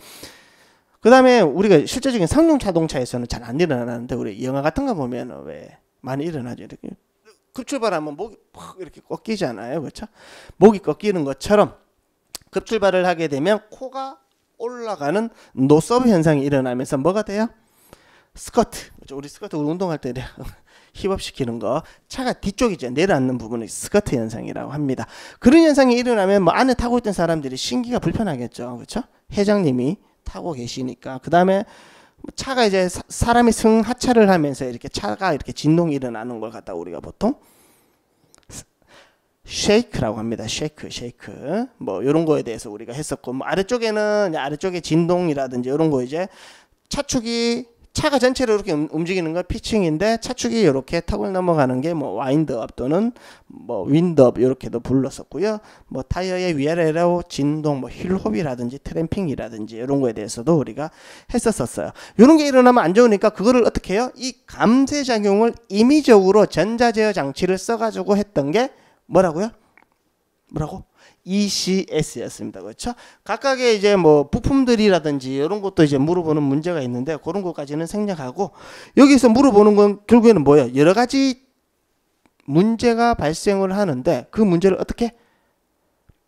S1: 그 다음에 우리가 실제적인 상용 자동차에서는 잘 안 일어나는데 우리 영화 같은 거 보면 왜 많이 일어나죠. 이렇게 급출발하면 목이 팍 이렇게 꺾이잖아요. 그렇죠? 목이 꺾이는 것처럼 급출발을 하게 되면 코가 올라가는 노서브 현상이 일어나면서 뭐가 돼요? 스커트. 우리 스커트 우리 운동할 때 힙업 시키는 거, 차가 뒤쪽이죠. 내려앉는 부분을 스커트 현상이라고 합니다. 그런 현상이 일어나면 뭐 안에 타고 있던 사람들이 신기가 불편하겠죠. 그렇죠? 회장님이 타고 계시니까. 그 다음에 차가 이제 사람이 승하차를 하면서 이렇게 차가 이렇게 진동이 일어나는 걸 갖다 우리가 보통 쉐이크라고 합니다. 쉐이크. 뭐 이런 거에 대해서 우리가 했었고, 뭐 아래쪽에는 아래쪽에 진동이라든지 이런 거 이제 차가 전체로 이렇게 움직이는 건 피칭인데 차축이 이렇게 턱을 넘어가는 게 뭐 와인드업 또는 뭐 윈드업 이렇게도 불렀었고요. 뭐 타이어의 위아래로 진동, 뭐 힐홉이라든지 트램핑이라든지 이런 거에 대해서도 우리가 했었어요. 이런 게 일어나면 안 좋으니까 그거를 어떻게 해요? 이 감쇄 작용을 임의적으로 전자제어 장치를 써가지고 했던 게 뭐라고요? ECS였습니다. 그렇죠? 각각의 이제 뭐 부품들이라든지 이런 것도 이제 물어보는 문제가 있는데 그런 것까지는 생략하고 여기서 물어보는 건 결국에는 뭐예요? 여러 가지 문제가 발생을 하는데 그 문제를 어떻게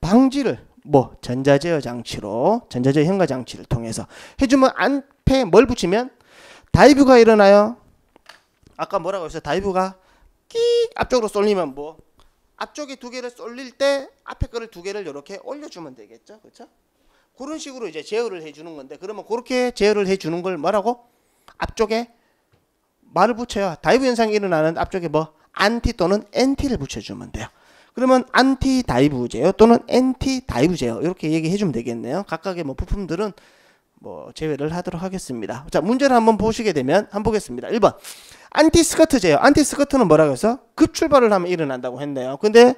S1: 방지를 뭐 전자제어 장치로 전자제어 현가 장치를 통해서 해주면 앞에 뭘 붙이면 다이브가 일어나요. 아까 뭐라고 했어요? 다이브가 끽 앞쪽으로 쏠리면 뭐 앞쪽에 두 개를 쏠릴 때 앞에 거를 두 개를 이렇게 올려주면 되겠죠, 그렇죠? 그런 식으로 이제 제어를 해주는 건데 그러면 그렇게 제어를 해주는 걸 뭐라고? 앞쪽에 말을 붙여요. 다이브 현상이 일어나는 앞쪽에 뭐 안티 또는 엔티를 붙여주면 돼요. 그러면 안티 다이브 제어 또는 엔티 다이브 제어 이렇게 얘기해 주면 되겠네요. 각각의 뭐 부품들은 뭐 제외를 하도록 하겠습니다. 자, 문제를 한번 보시게 되면 한번 보겠습니다. 1번 안티 스커트 제어. 안티 스커트는 뭐라고 해서 급 출발을 하면 일어난다고 했네요. 근데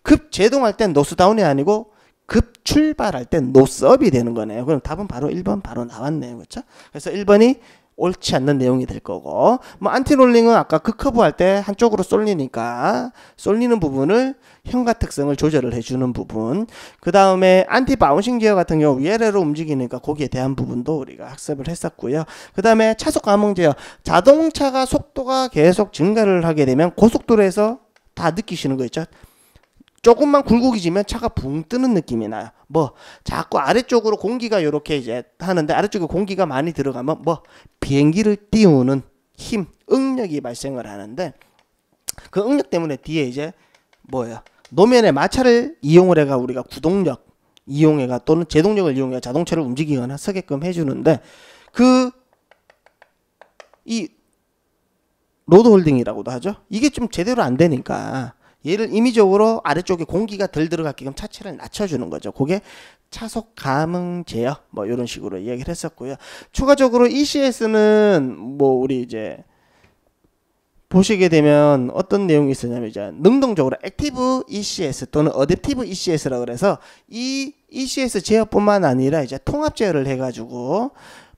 S1: 급 제동할 땐 노스다운이 아니고 급 출발할 땐 노스업이 되는 거네요. 그럼 답은 바로 1번 바로 나왔네요. 그렇죠? 그래서 1번이 옳지 않는 내용이 될 거고, 뭐 안티롤링은 아까 극커브 할 때 한쪽으로 쏠리니까 쏠리는 부분을 현가 특성을 조절을 해주는 부분, 그 다음에 안티 바운싱 제어 같은 경우 위아래로 움직이니까 거기에 대한 부분도 우리가 학습을 했었고요. 그 다음에 차속 감응 제어, 자동차가 속도가 계속 증가를 하게 되면 고속도로에서 다 느끼시는 거 있죠. 조금만 굴곡이지면 차가 붕 뜨는 느낌이 나요. 뭐 자꾸 아래쪽으로 공기가 이렇게 이제 하는데 아래쪽에 공기가 많이 들어가면 뭐 비행기를 띄우는 힘, 응력이 발생을 하는데 그 응력 때문에 뒤에 이제 뭐예요? 노면의 마찰을 이용을 해가 우리가 구동력 이용해가 또는 제동력을 이용해 자동차를 움직이거나 서게끔 해주는데 그 이 로드 홀딩이라고도 하죠. 이게 좀 제대로 안 되니까 얘를 임의적으로 아래쪽에 공기가 덜 들어가게끔 차체를 낮춰주는 거죠. 그게 차속 감응 제어 뭐 이런 식으로 이야기를 했었고요. 추가적으로 ECS는 뭐 우리 이제 보시게 되면 어떤 내용이 있었냐면 이제 능동적으로 액티브 ECS 또는 어댑티브 ECS라고 그래서 이 ECS 제어뿐만 아니라 이제 통합 제어를 해가지고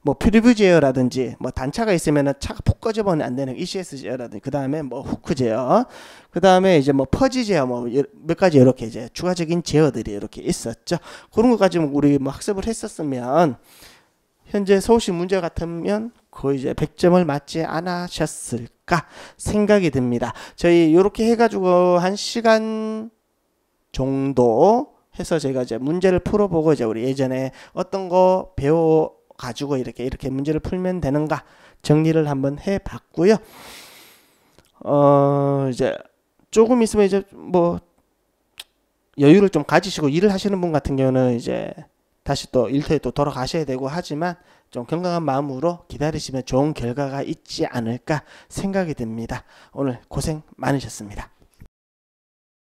S1: 뭐 프리뷰 제어라든지 뭐 단차가 있으면은 차가 푹 꺼져버리면 안 되는 ECS 제어라든지 그 다음에 뭐 후크 제어 그 다음에 이제 뭐 퍼지 제어 뭐 몇 가지 이렇게 이제 추가적인 제어들이 이렇게 있었죠. 그런 것까지 우리 뭐 학습을 했었으면 현재 서울시 문제 같으면 거의 이제 100점을 맞지 않으셨을까 생각이 듭니다. 저희 이렇게 해가지고 한 시간 정도 해서 제가 이제 문제를 풀어보고 이제 우리 예전에 어떤 거 가지고 이렇게 문제를 풀면 되는가 정리를 한번 해봤고요. 이제 조금 있으면 이제 뭐 여유를 좀 가지시고 일을 하시는 분 같은 경우는 이제 다시 또 일터에 또 돌아가셔야 되고 하지만 좀 건강한 마음으로 기다리시면 좋은 결과가 있지 않을까 생각이 듭니다. 오늘 고생 많으셨습니다.